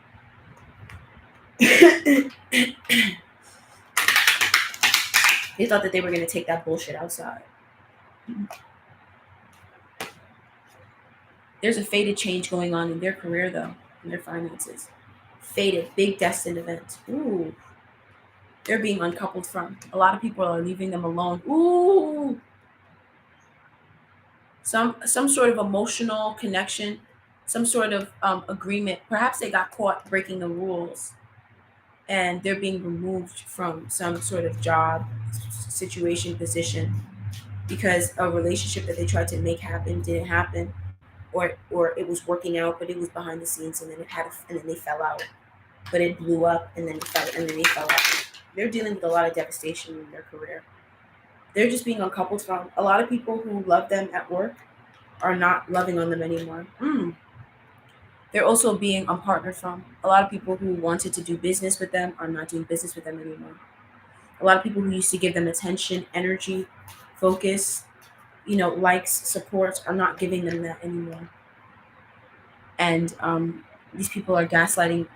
They thought that they were going to take that bullshit outside. There's a fated change going on in their career, though, in their finances. Fated, big destined event. Ooh. They're being uncoupled from. A lot of people are leaving them alone. Ooh. Some sort of emotional connection, some sort of agreement. Perhaps they got caught breaking the rules and they're being removed from some sort of job, situation, position because a relationship that they tried to make happen didn't happen, or it was working out but it was behind the scenes, and then and then they fell out, but it blew up and then they fell out. They're dealing with a lot of devastation in their career. They're just being uncoupled from. A lot of people who love them at work are not loving on them anymore. They're also being unpartnered from. A lot of people who wanted to do business with them are not doing business with them anymore. A lot of people who used to give them attention, energy, focus, likes, support, are not giving them that anymore. And these people are gaslighting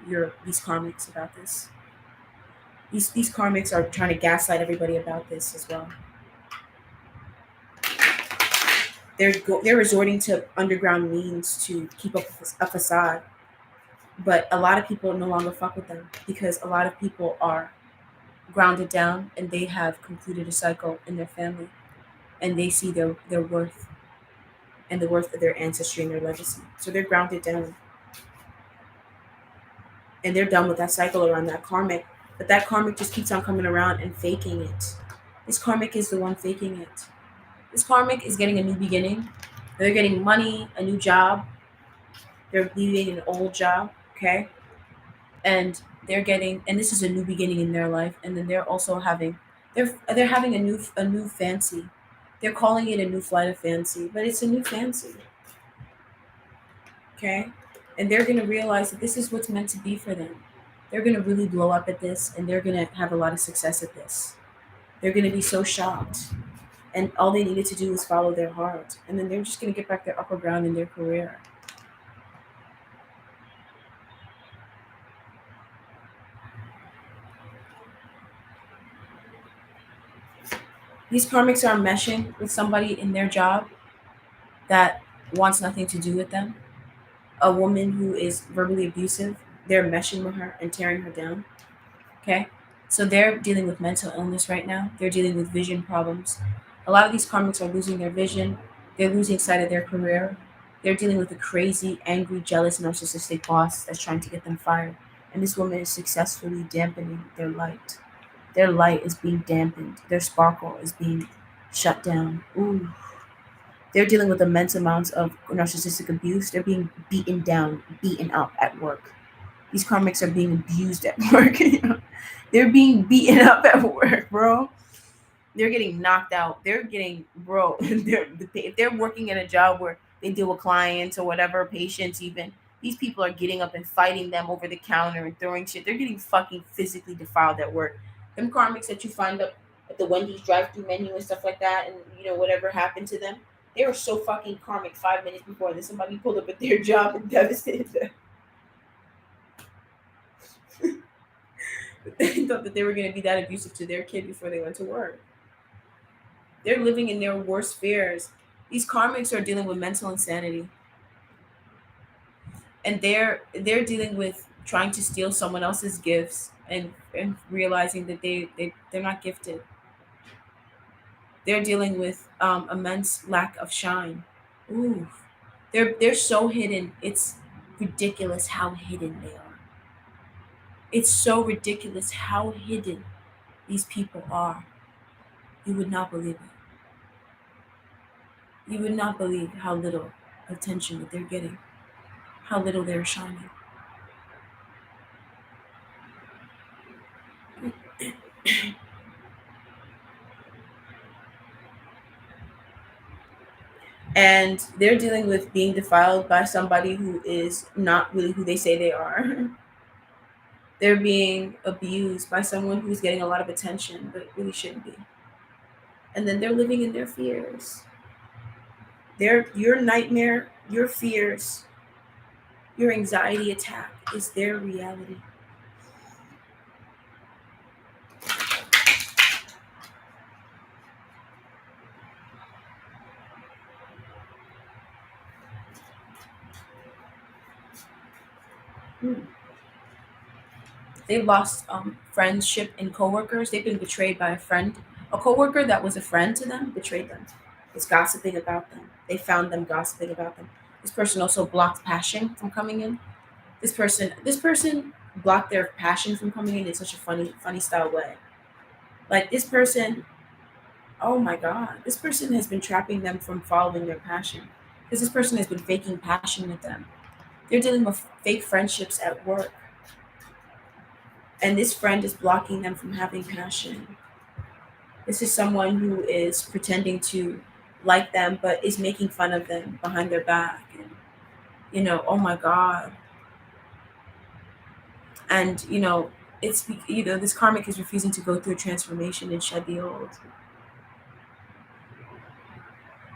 these karmics about this. These karmics are trying to gaslight everybody about this as well. They're resorting to underground means to keep up a facade, but a lot of people no longer fuck with them because a lot of people are grounded down and they have concluded a cycle in their family, and they see their worth and the worth of their ancestry and their legacy. So they're grounded down and they're done with that cycle around that karmic. But that karmic just keeps on coming around and faking it. This karmic is the one faking it. This karmic is getting a new beginning. They're getting money, a new job. They're leaving an old job, okay? And and this is a new beginning in their life. And then they're having a new fancy. They're calling it a new flight of fancy, but it's a new fancy, okay? And they're gonna realize that this is what's meant to be for them. They're gonna really blow up at this, and they're gonna have a lot of success at this. They're gonna be so shocked, and all they needed to do was follow their heart, and then they're just going to get back their upper ground in their career. These karmics are meshing with somebody in their job that wants nothing to do with them. A woman who is verbally abusive, they're meshing with her and tearing her down. Okay? So they're dealing with mental illness right now. They're dealing with vision problems. A lot of these karmics are losing their vision. They're losing sight of their career. They're dealing with a crazy, angry, jealous, narcissistic boss that's trying to get them fired. And this woman is successfully dampening their light. Their light is being dampened. Their sparkle is being shut down. Ooh. They're dealing with immense amounts of narcissistic abuse. They're being beaten down, beaten up at work. These karmics are being abused at work. They're being beaten up at work, bro. They're getting knocked out. They're getting, bro. If they're working in a job where they deal with clients or whatever, patients even, these people are getting up and fighting them over the counter and throwing shit. They're getting fucking physically defiled at work. Them karmics that you find up at the Wendy's drive-through menu and stuff like that, and whatever happened to them, they were so fucking karmic 5 minutes before that somebody pulled up at their job and devastated them. They thought that they were going to be that abusive to their kid before they went to work. They're living in their worst fears. These karmics are dealing with mental insanity. And they're dealing with trying to steal someone else's gifts and realizing that they're not gifted. They're dealing with immense lack of shine. Ooh, they're so hidden. It's ridiculous how hidden they are. It's so ridiculous how hidden these people are. You would not believe it. You would not believe how little attention that they're getting, how little they're shining. And they're dealing with being defiled by somebody who is not really who they say they are. They're being abused by someone who's getting a lot of attention but really shouldn't be. And then they're living in their fears. Your nightmare, your fears, your anxiety attack is their reality. Hmm. They've lost friendship and coworkers. They've been betrayed by a friend. A coworker that was a friend to them betrayed them. Was gossiping about them. They found them gossiping about them. This person also blocked passion from coming in. This person blocked their passion from coming in such a funny style way. Like this person, oh my god, this person has been trapping them from following their passion. Because this person has been faking passion with them. They're dealing with fake friendships at work. And this friend is blocking them from having passion. This is someone who is pretending to like them but is making fun of them behind their back. And, oh my God. And, this karmic is refusing to go through a transformation and shed the old.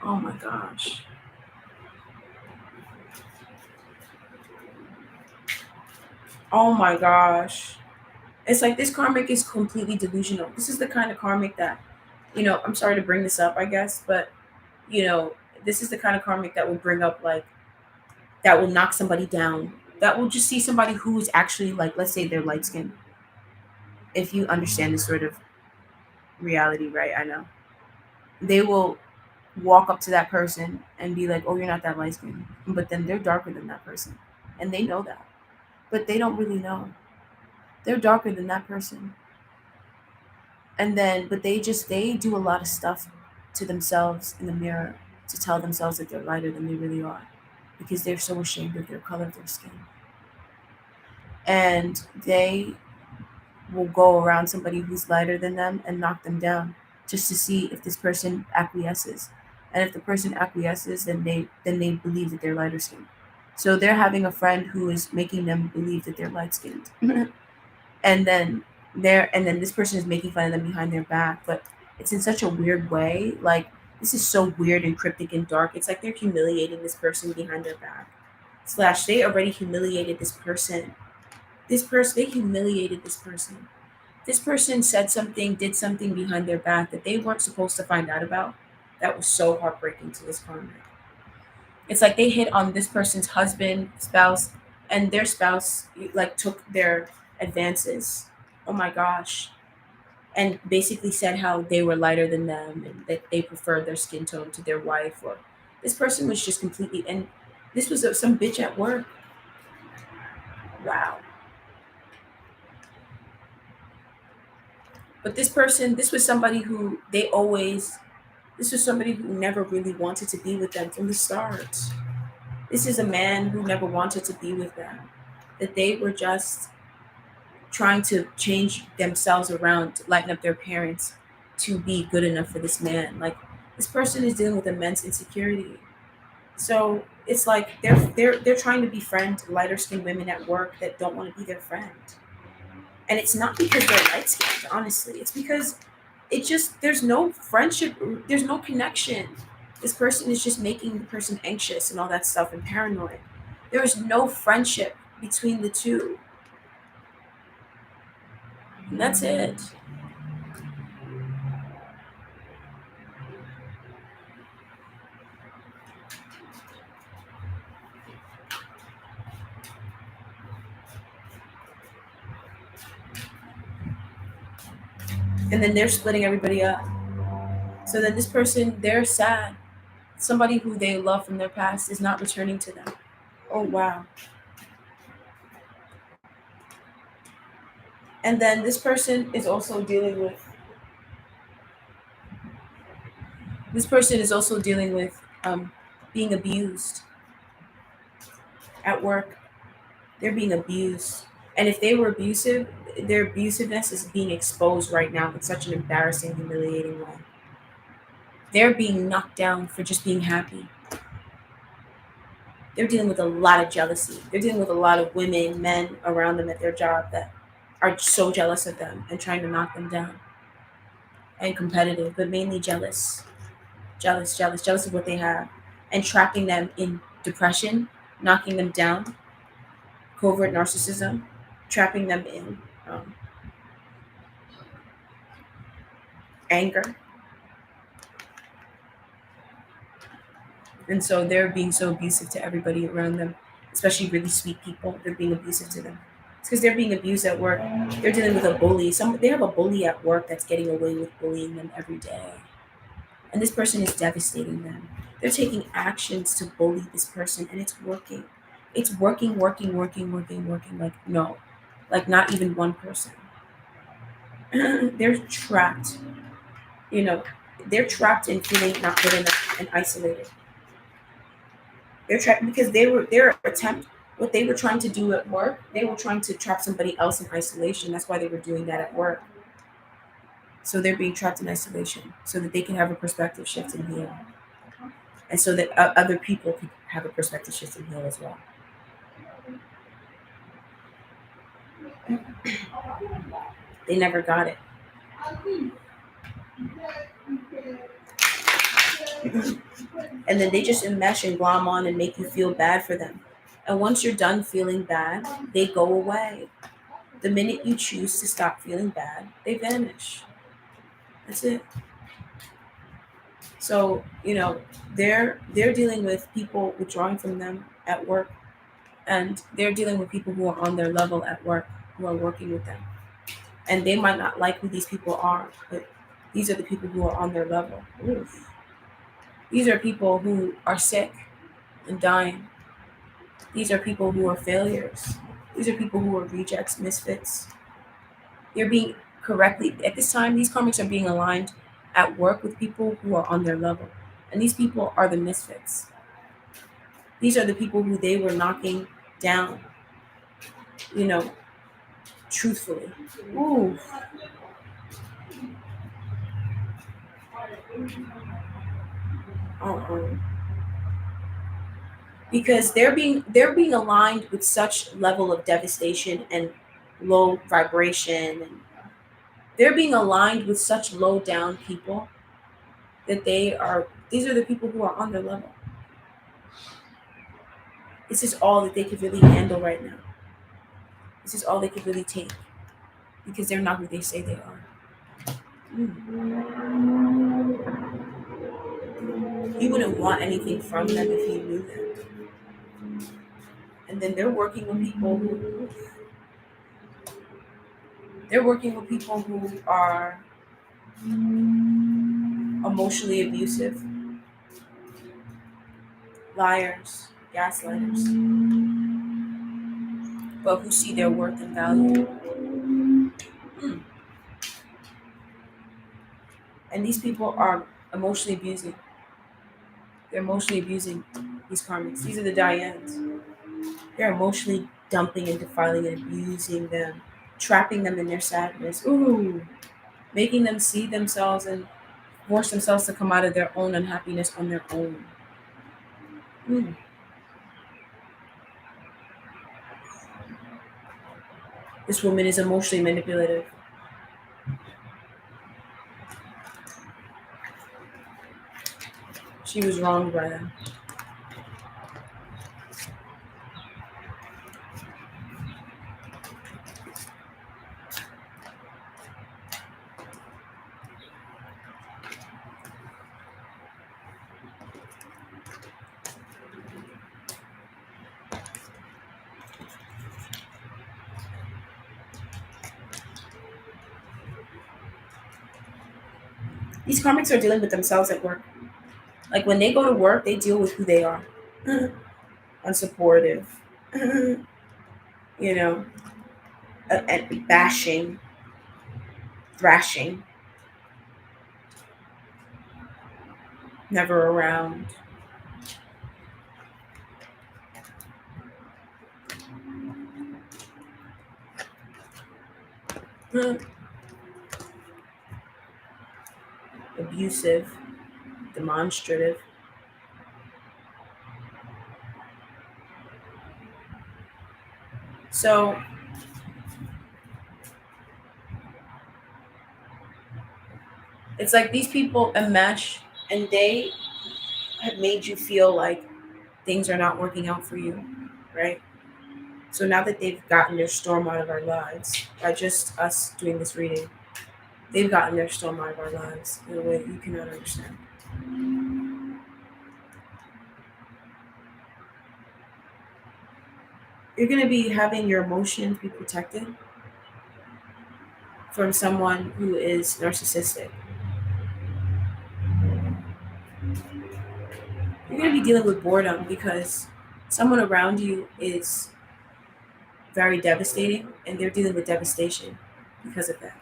Oh my gosh. Oh my gosh. It's like this karmic is completely delusional. This is the kind of karmic that, I'm sorry to bring this up, I guess, but, you know, this is the kind of karmic that will bring up, like, that will knock somebody down. That will just see somebody who is actually, like, let's say they're light skinned. If you understand this sort of reality, right? I know. They will walk up to that person and be like, oh, you're not that light skinned. But then they're darker than that person. And they know that. But they don't really know. They're darker than that person. And then, but they do a lot of stuff to themselves in the mirror to tell themselves that they're lighter than they really are because they're so ashamed of their color of their skin. And they will go around somebody who's lighter than them and knock them down just to see if this person acquiesces. And if the person acquiesces, then they believe that they're lighter skinned. So they're having a friend who is making them believe that they're light skinned. and then and then this person is making fun of them behind their back, but it's in such a weird way. Like this is so weird and cryptic and dark. It's like they're humiliating this person behind their back. Slash, they already humiliated this person. They humiliated this person. This person said something, did something behind their back that they weren't supposed to find out about. That was so heartbreaking to this karmic. It's like they hit on this person's husband, spouse, and their spouse like took their advances. Oh my gosh. And basically said how they were lighter than them and that they preferred their skin tone to their wife, or this person was just completely, and this was some bitch at work. Wow. But this was somebody who this was somebody who never really wanted to be with them from the start. This is a man who never wanted to be with them. That they were just trying to change themselves around to lighten up their parents to be good enough for this man. Like this person is dealing with immense insecurity. So it's like they're trying to befriend lighter skinned women at work that don't want to be their friend. And it's not because they're light skinned, honestly. It's because there's no friendship, there's no connection. This person is just making the person anxious and all that stuff and paranoid. There is no friendship between the two. And that's it. And then they're splitting everybody up. So then this person, they're sad. Somebody who they love from their past is not returning to them. Oh wow. And then this person is also dealing with being abused at work. They're being abused. And if they were abusive, their abusiveness is being exposed right now in such an embarrassing, humiliating way. They're being knocked down for just being happy. They're dealing with a lot of jealousy. They're dealing with a lot of women, men around them at their job that are so jealous of them and trying to knock them down. And competitive, but mainly jealous. Jealous of what they have. And trapping them in depression, knocking them down, covert narcissism, trapping them in anger. And so they're being so abusive to everybody around them, especially really sweet people. They're being abusive to them. It's because they're being abused at work. They're dealing with a bully. They have a bully at work that's getting away with bullying them every day. And this person is devastating them. They're taking actions to bully this person, and it's working. It's working. Like, no, like not even one person. They're trapped. You know, they're trapped in feeling not good enough and isolated. They're trapped because what they were trying to do at work, they were trying to trap somebody else in isolation. That's why they were doing that at work. So they're being trapped in isolation so that they can have a perspective shift and heal. And so that other people can have a perspective shift and heal as well. They never got it. And then they just enmesh and glom on and make you feel bad for them. And once you're done feeling bad, they go away. The minute you choose to stop feeling bad, they vanish. That's it. So, they're dealing with people withdrawing from them at work, and they're dealing with people who are on their level at work, who are working with them. And they might not like who these people are, but these are the people who are on their level. Oof. These are people who are sick and dying. These are people who are failures. These are people who are rejects, misfits. They're being correctly, at this time, these karmics are being aligned at work with people who are on their level. And these people are the misfits. These are the people who they were knocking down, truthfully. Ooh. Uh-uh. Because they're being aligned with such level of devastation and low vibration, and they're being aligned with such low down people that these are the people who are on their level. This is all that they could really handle right now. This is all they could really take, because they're not who they say they are. You wouldn't want anything from them if you knew them. And then they're working with people who are emotionally abusive, liars, gaslighters, but who see their worth and value. And these people are emotionally abusing. They're emotionally abusing these karmics. These are the Dianes. They're emotionally dumping and defiling and abusing them, trapping them in their sadness. Ooh, making them see themselves and force themselves to come out of their own unhappiness on their own. This woman is emotionally manipulative. She was wronged by them. These karmics are dealing with themselves at work. Like when they go to work, they deal with who they are. Unsupportive, you know, and bashing, thrashing, never around. Abusive, demonstrative. So it's like these people enmesh and they have made you feel like things are not working out for you, right? So now that they've gotten their storm out of our lives by just us doing this reading, they've gotten their storm out of our lives in a way that you cannot understand. You're going to be having your emotions be protected from someone who is narcissistic. You're going to be dealing with boredom because someone around you is very devastating and they're dealing with devastation because of that.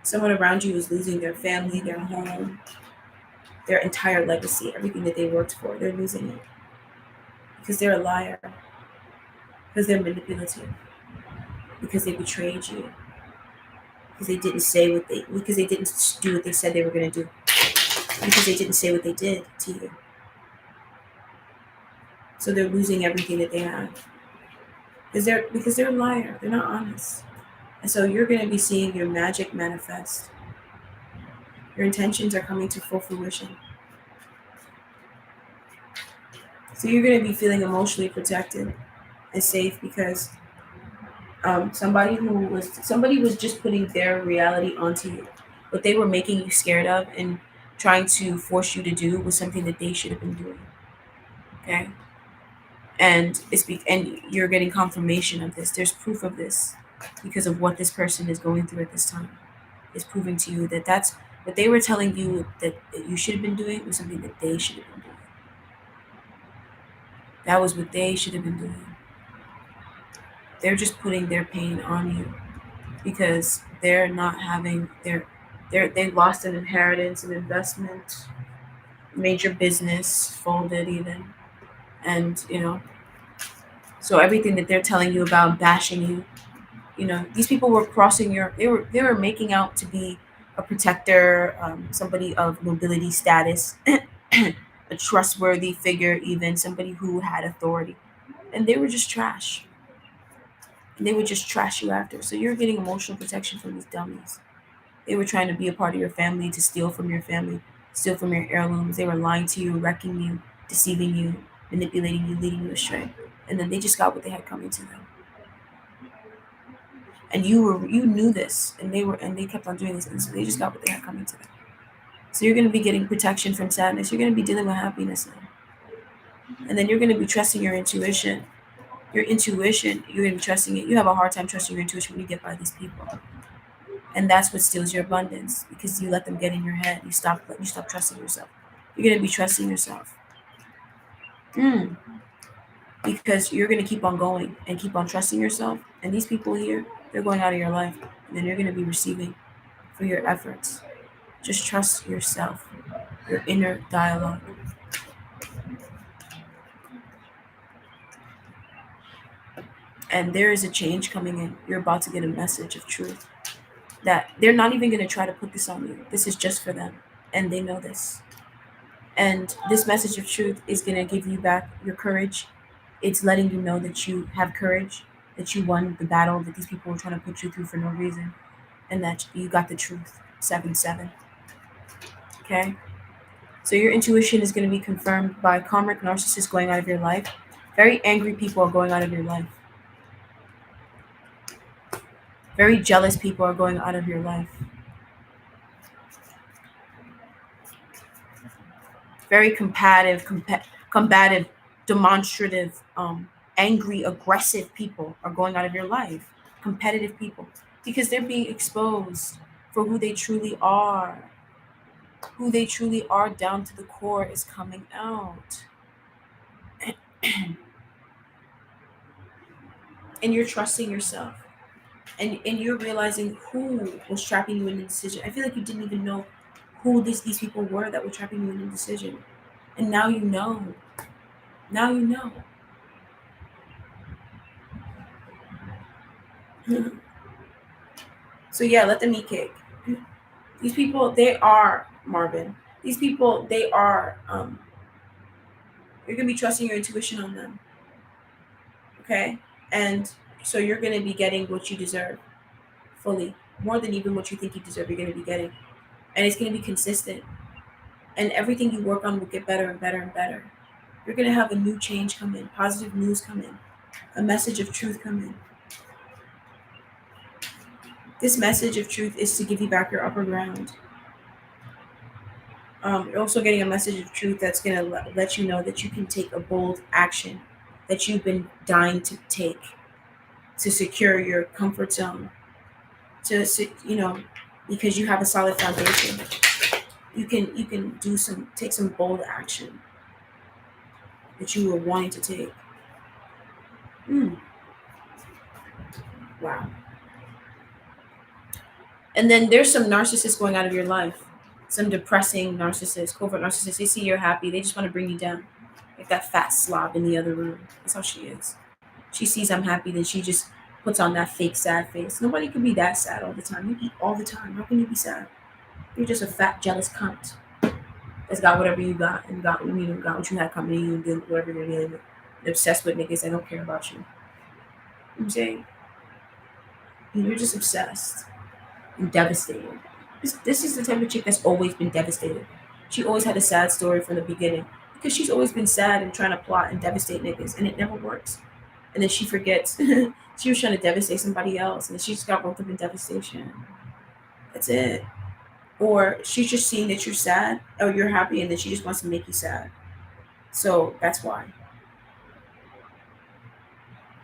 Someone around you is losing their family, their home, their entire legacy, everything that they worked for. They're losing it because they're a liar, because they're manipulative, because they betrayed you, because they didn't say because they didn't do what they said they were going to do, because they didn't say what they did to you. So they're losing everything that they have because they're a liar. They're not honest, and so you're going to be seeing your magic manifest. Your intentions are coming to full fruition. So you're going to be feeling emotionally protected and safe because somebody was just putting their reality onto you. What they were making you scared of and trying to force you to do was something that they should have been doing. Okay, and and you're getting confirmation of this. There's proof of this because of what this person is going through at this time. Is proving to you that that's what they were telling you that you should have been doing was something that they should have been doing. That was what they should have been doing. They're just putting their pain on you because they're not having they lost an inheritance, an investment, major business folded even, and so everything that they're telling you about bashing you, these people were crossing they were making out to be a protector, somebody of nobility status, a trustworthy figure, even somebody who had authority, and they were just trash. And they would just trash you after. So you're getting emotional protection from these dummies. They were trying to be a part of your family, to steal from your family, steal from your heirlooms. They were lying to you, wrecking you, deceiving you, manipulating you, leading you astray. And then they just got what they had coming to them. And you knew this, and they kept on doing this, and so they just got what they had coming to them. So you're going to be getting protection from sadness. You're going to be dealing with happiness now, and then you're going to be trusting your intuition. Your intuition, you're going to be trusting it. You have a hard time trusting your intuition when you get by these people. And that's what steals your abundance because you let them get in your head. You stop trusting yourself. You're going to be trusting yourself. Because you're going to keep on going and keep on trusting yourself. And these people here, they're going out of your life. And then you're going to be receiving for your efforts. Just trust yourself, your inner dialogue. And there is a change coming in. You're about to get a message of truth. That they're not even going to try to put this on you. This is just for them. And they know this. And this message of truth is going to give you back your courage. It's letting you know that you have courage, that you won the battle that these people were trying to put you through for no reason, and that you got the truth. 7-7. Okay? So your intuition is going to be confirmed by karmic narcissists going out of your life. Very angry people are going out of your life. Very jealous people are going out of your life. Very combative, demonstrative, angry, aggressive people are going out of your life. Competitive people. Because they're being exposed for who they truly are. who they truly are down to the core is coming out. And you're trusting yourself. And you're realizing who was trapping you in indecision. I feel like you didn't even know who these people were that were trapping you in indecision. And now you know. Now you know. So yeah, let them eat cake. These people, they are Marvin. These people, they are you're gonna be trusting your intuition on them. Okay? And so you're gonna be getting what you deserve fully. More than even what you think you deserve, you're gonna be getting. And it's gonna be consistent. And everything you work on will get better and better and better. You're gonna have a new change come in, positive news come in, a message of truth come in. This message of truth is to give you back your upper ground. You're also getting a message of truth that's going to let you know that you can take a bold action that you've been dying to take to secure your comfort zone, because you have a solid foundation. You can take some bold action that you were wanting to take. Wow. And then there's some narcissists going out of your life, some depressing narcissists, covert narcissists. They see you're happy, they just want to bring you down, like that fat slob in the other room. That's how she is. She sees I'm happy, then she just puts on that fake sad face. Nobody can be that sad all the time. You eat all the time. How can you be sad? You're just a fat, jealous cunt that's got whatever you got and got what you had coming to you and did whatever you're dealing with. And obsessed with niggas that don't care about you. I'm saying you're just obsessed and devastated. This is the type of chick that's always been devastated. She always had a sad story from the beginning because she's always been sad and trying to plot and devastate niggas, and it never works. And then she forgets she was trying to devastate somebody else, and then she just got roped up in devastation. That's it. Or she's just seeing that you're sad or you're happy, and then she just wants to make you sad. So that's why.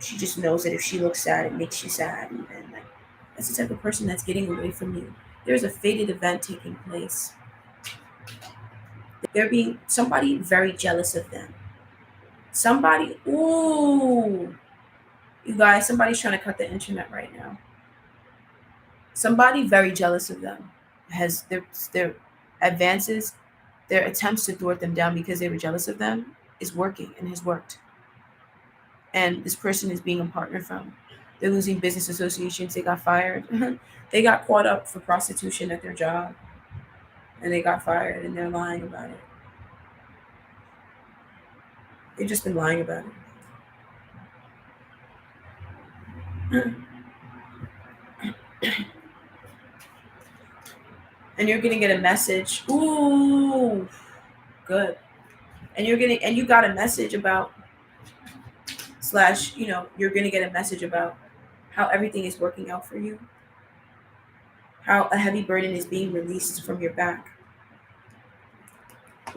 She just knows that if she looks sad, it makes you sad. And then, like, that's the type of person that's getting away from you. There's a fated event taking place. They're being somebody very jealous of them. Somebody, ooh, you guys, somebody's trying to cut the internet right now. Somebody very jealous of them has their advances, their attempts to thwart them down because they were jealous of them is working and has worked. And this person is being a partner from. They're losing business associations. They got fired. They got caught up for prostitution at their job, and they got fired, and they're lying about it. They've just been lying about it. And you're gonna get a message. Ooh, good. And you got a message about you're gonna get a message about how everything is working out for you, how a heavy burden is being released from your back.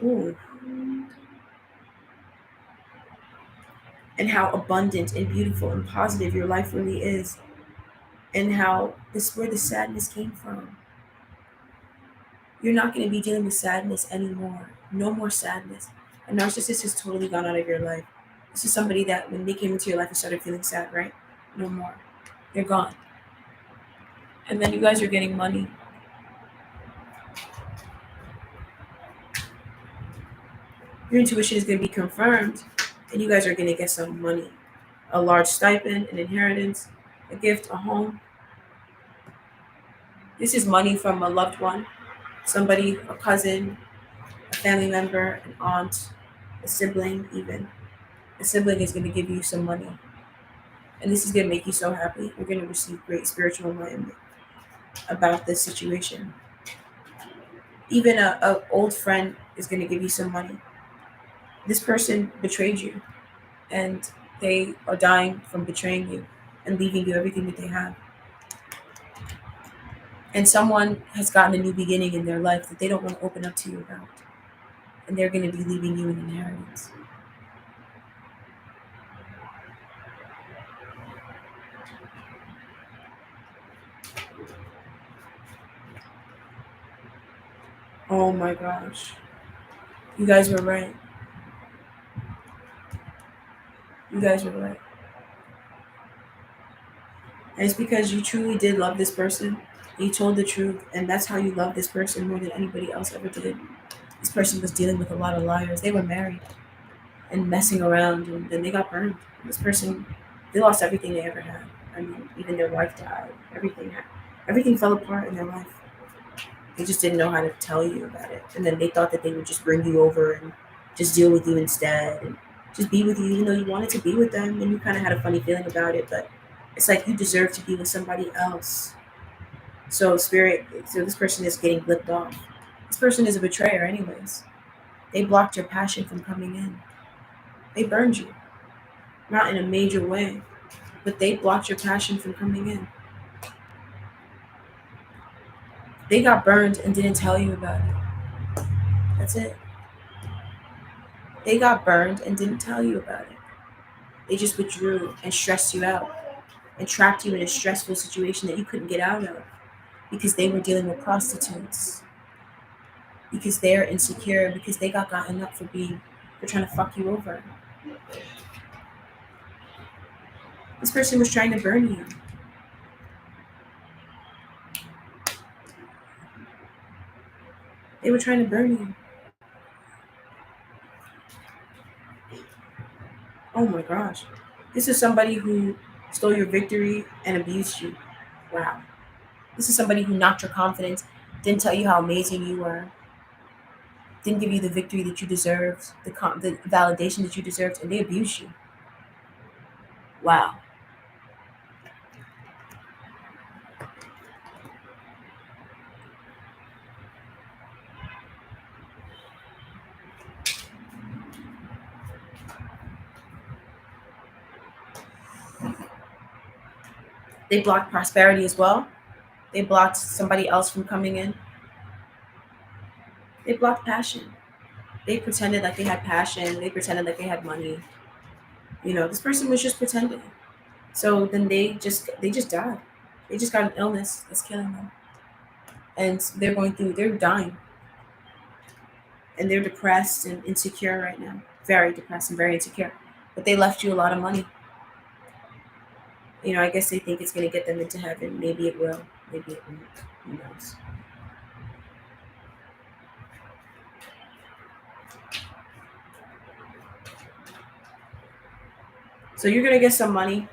Ooh. And how abundant and beautiful and positive your life really is, and how this where the sadness came from. You're not going to be dealing with sadness anymore. No more sadness. A narcissist has totally gone out of your life. This is somebody that when they came into your life, you started feeling sad, right? No more. They're gone. And then you guys are getting money. Your intuition is going to be confirmed, and you guys are going to get some money. A large stipend, an inheritance, a gift, a home. This is money from a loved one, somebody, a cousin, a family member, an aunt, a sibling even. A sibling is going to give you some money. And this is going to make you so happy. You're going to receive great spiritual enlightenment about this situation. Even a old friend is going to give you some money. This person betrayed you, and they are dying from betraying you and leaving you everything that they have. And someone has gotten a new beginning in their life that they don't want to open up to you about. And they're going to be leaving you an inheritance. Oh my gosh. You guys were right. You guys were right. And it's because you truly did love this person. You told the truth, and that's how you love this person more than anybody else ever did. This person was dealing with a lot of liars. They were married and messing around, and then they got burned. This person, they lost everything they ever had. I mean, even their wife died. Everything fell apart in their life. They just didn't know how to tell you about it, and then they thought that they would just bring you over and just deal with you instead, and just be with you, even though you wanted to be with them, and you kind of had a funny feeling about it. But it's like you deserve to be with somebody else. So this person is getting blipped off. This person is a betrayer, anyways. They blocked your passion from coming in. They burned you, not in a major way, but they blocked your passion from coming in. They got burned and didn't tell you about it. That's it. They got burned and didn't tell you about it. They just withdrew and stressed you out and trapped you in a stressful situation that you couldn't get out of because they were dealing with prostitutes, because they're insecure, because they got gotten up for trying to fuck you over. This person was trying to burn you. They were trying to burn you. Oh my gosh. This is somebody who stole your victory and abused you. Wow. This is somebody who knocked your confidence, didn't tell you how amazing you were, didn't give you the victory that you deserved, the validation that you deserved, and they abused you. Wow. They blocked prosperity as well. They blocked somebody else from coming in. They blocked passion. They pretended like they had passion. They pretended like they had money. This person was just pretending. So then they just died. They just got an illness that's killing them. And they're dying. And they're depressed and insecure right now. Very depressed and very insecure. But they left you a lot of money. I guess they think it's going to get them into heaven. Maybe it will. Maybe it won't. Who knows? So you're going to get some money.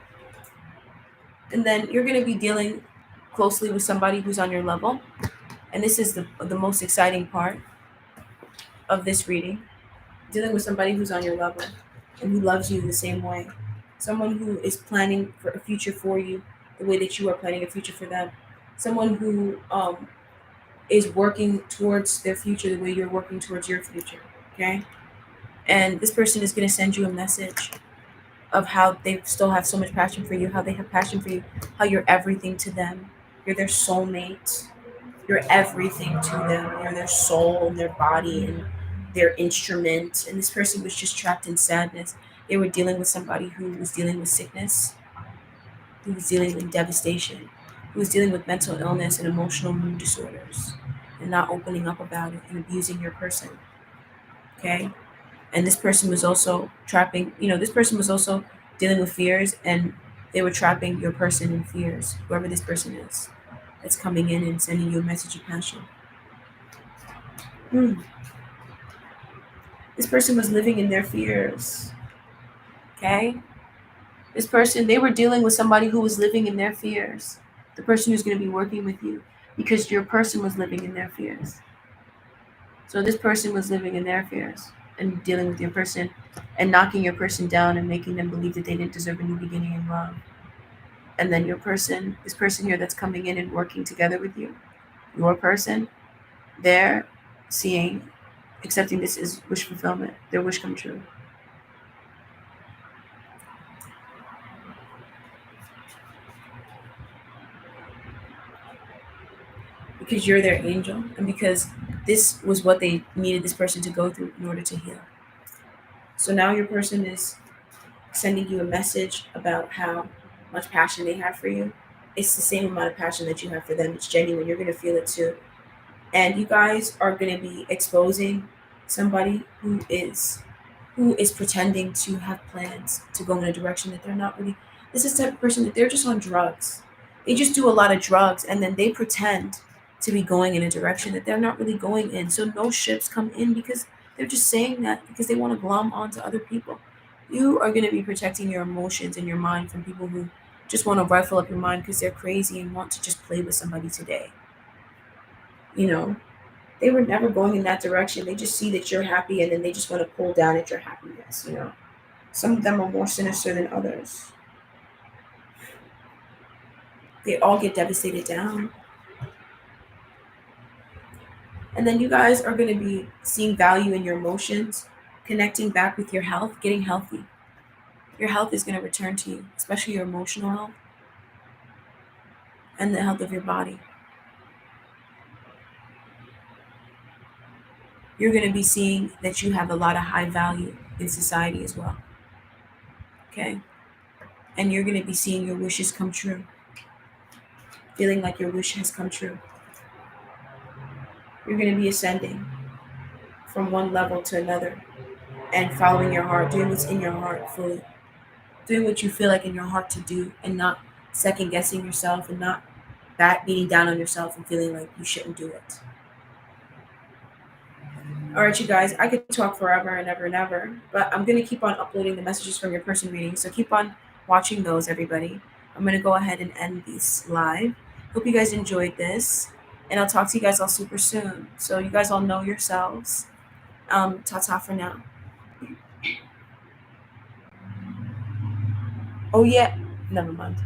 And then you're going to be dealing closely with somebody who's on your level. And this is the most exciting part of this reading. Dealing with somebody who's on your level and who loves you the same way. Someone who is planning for a future for you the way that you are planning a future for them. Someone who is working towards their future the way you're working towards your future. Okay? And this person is going to send you a message of how they still have so much passion for you, how they have passion for you, how you're everything to them. You're their soulmate. You're everything to them. You're their soul and their body and their instrument. And this person was just trapped in sadness. They were dealing with somebody who was dealing with sickness, who was dealing with devastation, who was dealing with mental illness and emotional mood disorders and not opening up about it and abusing your person. Okay? And this person was also this person was also dealing with fears, and they were trapping your person in fears, whoever this person is that's coming in and sending you a message of passion. This person was living in their fears. Okay? This person, they were dealing with somebody who was living in their fears. The person who's going to be working with you, because your person was living in their fears. So this person was living in their fears and dealing with your person and knocking your person down and making them believe that they didn't deserve a new beginning in love. And then this person here that's coming in and working together with you, your person, they're accepting this is wish fulfillment, their wish come true. Because you're their angel and because this was what they needed this person to go through in order to heal. So now your person is sending you a message about how much passion they have for you. It's the same amount of passion that you have for them. It's genuine. You're going to feel it too. And you guys are going to be exposing somebody who is pretending to have plans to go in a direction that they're not really. This is the type of person that they're just on drugs. They just do a lot of drugs and then they pretend to be going in a direction that they're not really going in. So no ships come in because they're just saying that because they want to glom onto other people. You are going to be protecting your emotions and your mind from people who just want to rifle up your mind because they're crazy and want to just play with somebody today. You know, they were never going in that direction. They just see that you're happy and then they just want to pull down at your happiness. Some of them are more sinister than others. They all get devastated down. And then you guys are going to be seeing value in your emotions, connecting back with your health, getting healthy. Your health is going to return to you, especially your emotional health and the health of your body. You're going to be seeing that you have a lot of high value in society as well. Okay? And you're going to be seeing your wishes come true, feeling like your wish has come true. You're going to be ascending from one level to another and following your heart, doing what's in your heart fully, doing what you feel like in your heart to do, and not second guessing yourself and not beating down on yourself and feeling like you shouldn't do it. All right, you guys, I could talk forever and ever and ever, but I'm going to keep on uploading the messages from your person reading. So keep on watching those, everybody. I'm going to go ahead and end this live. Hope you guys enjoyed this, and I'll talk to you guys all super soon. So you guys all know yourselves. Ta-ta for now. Oh, yeah. Never mind.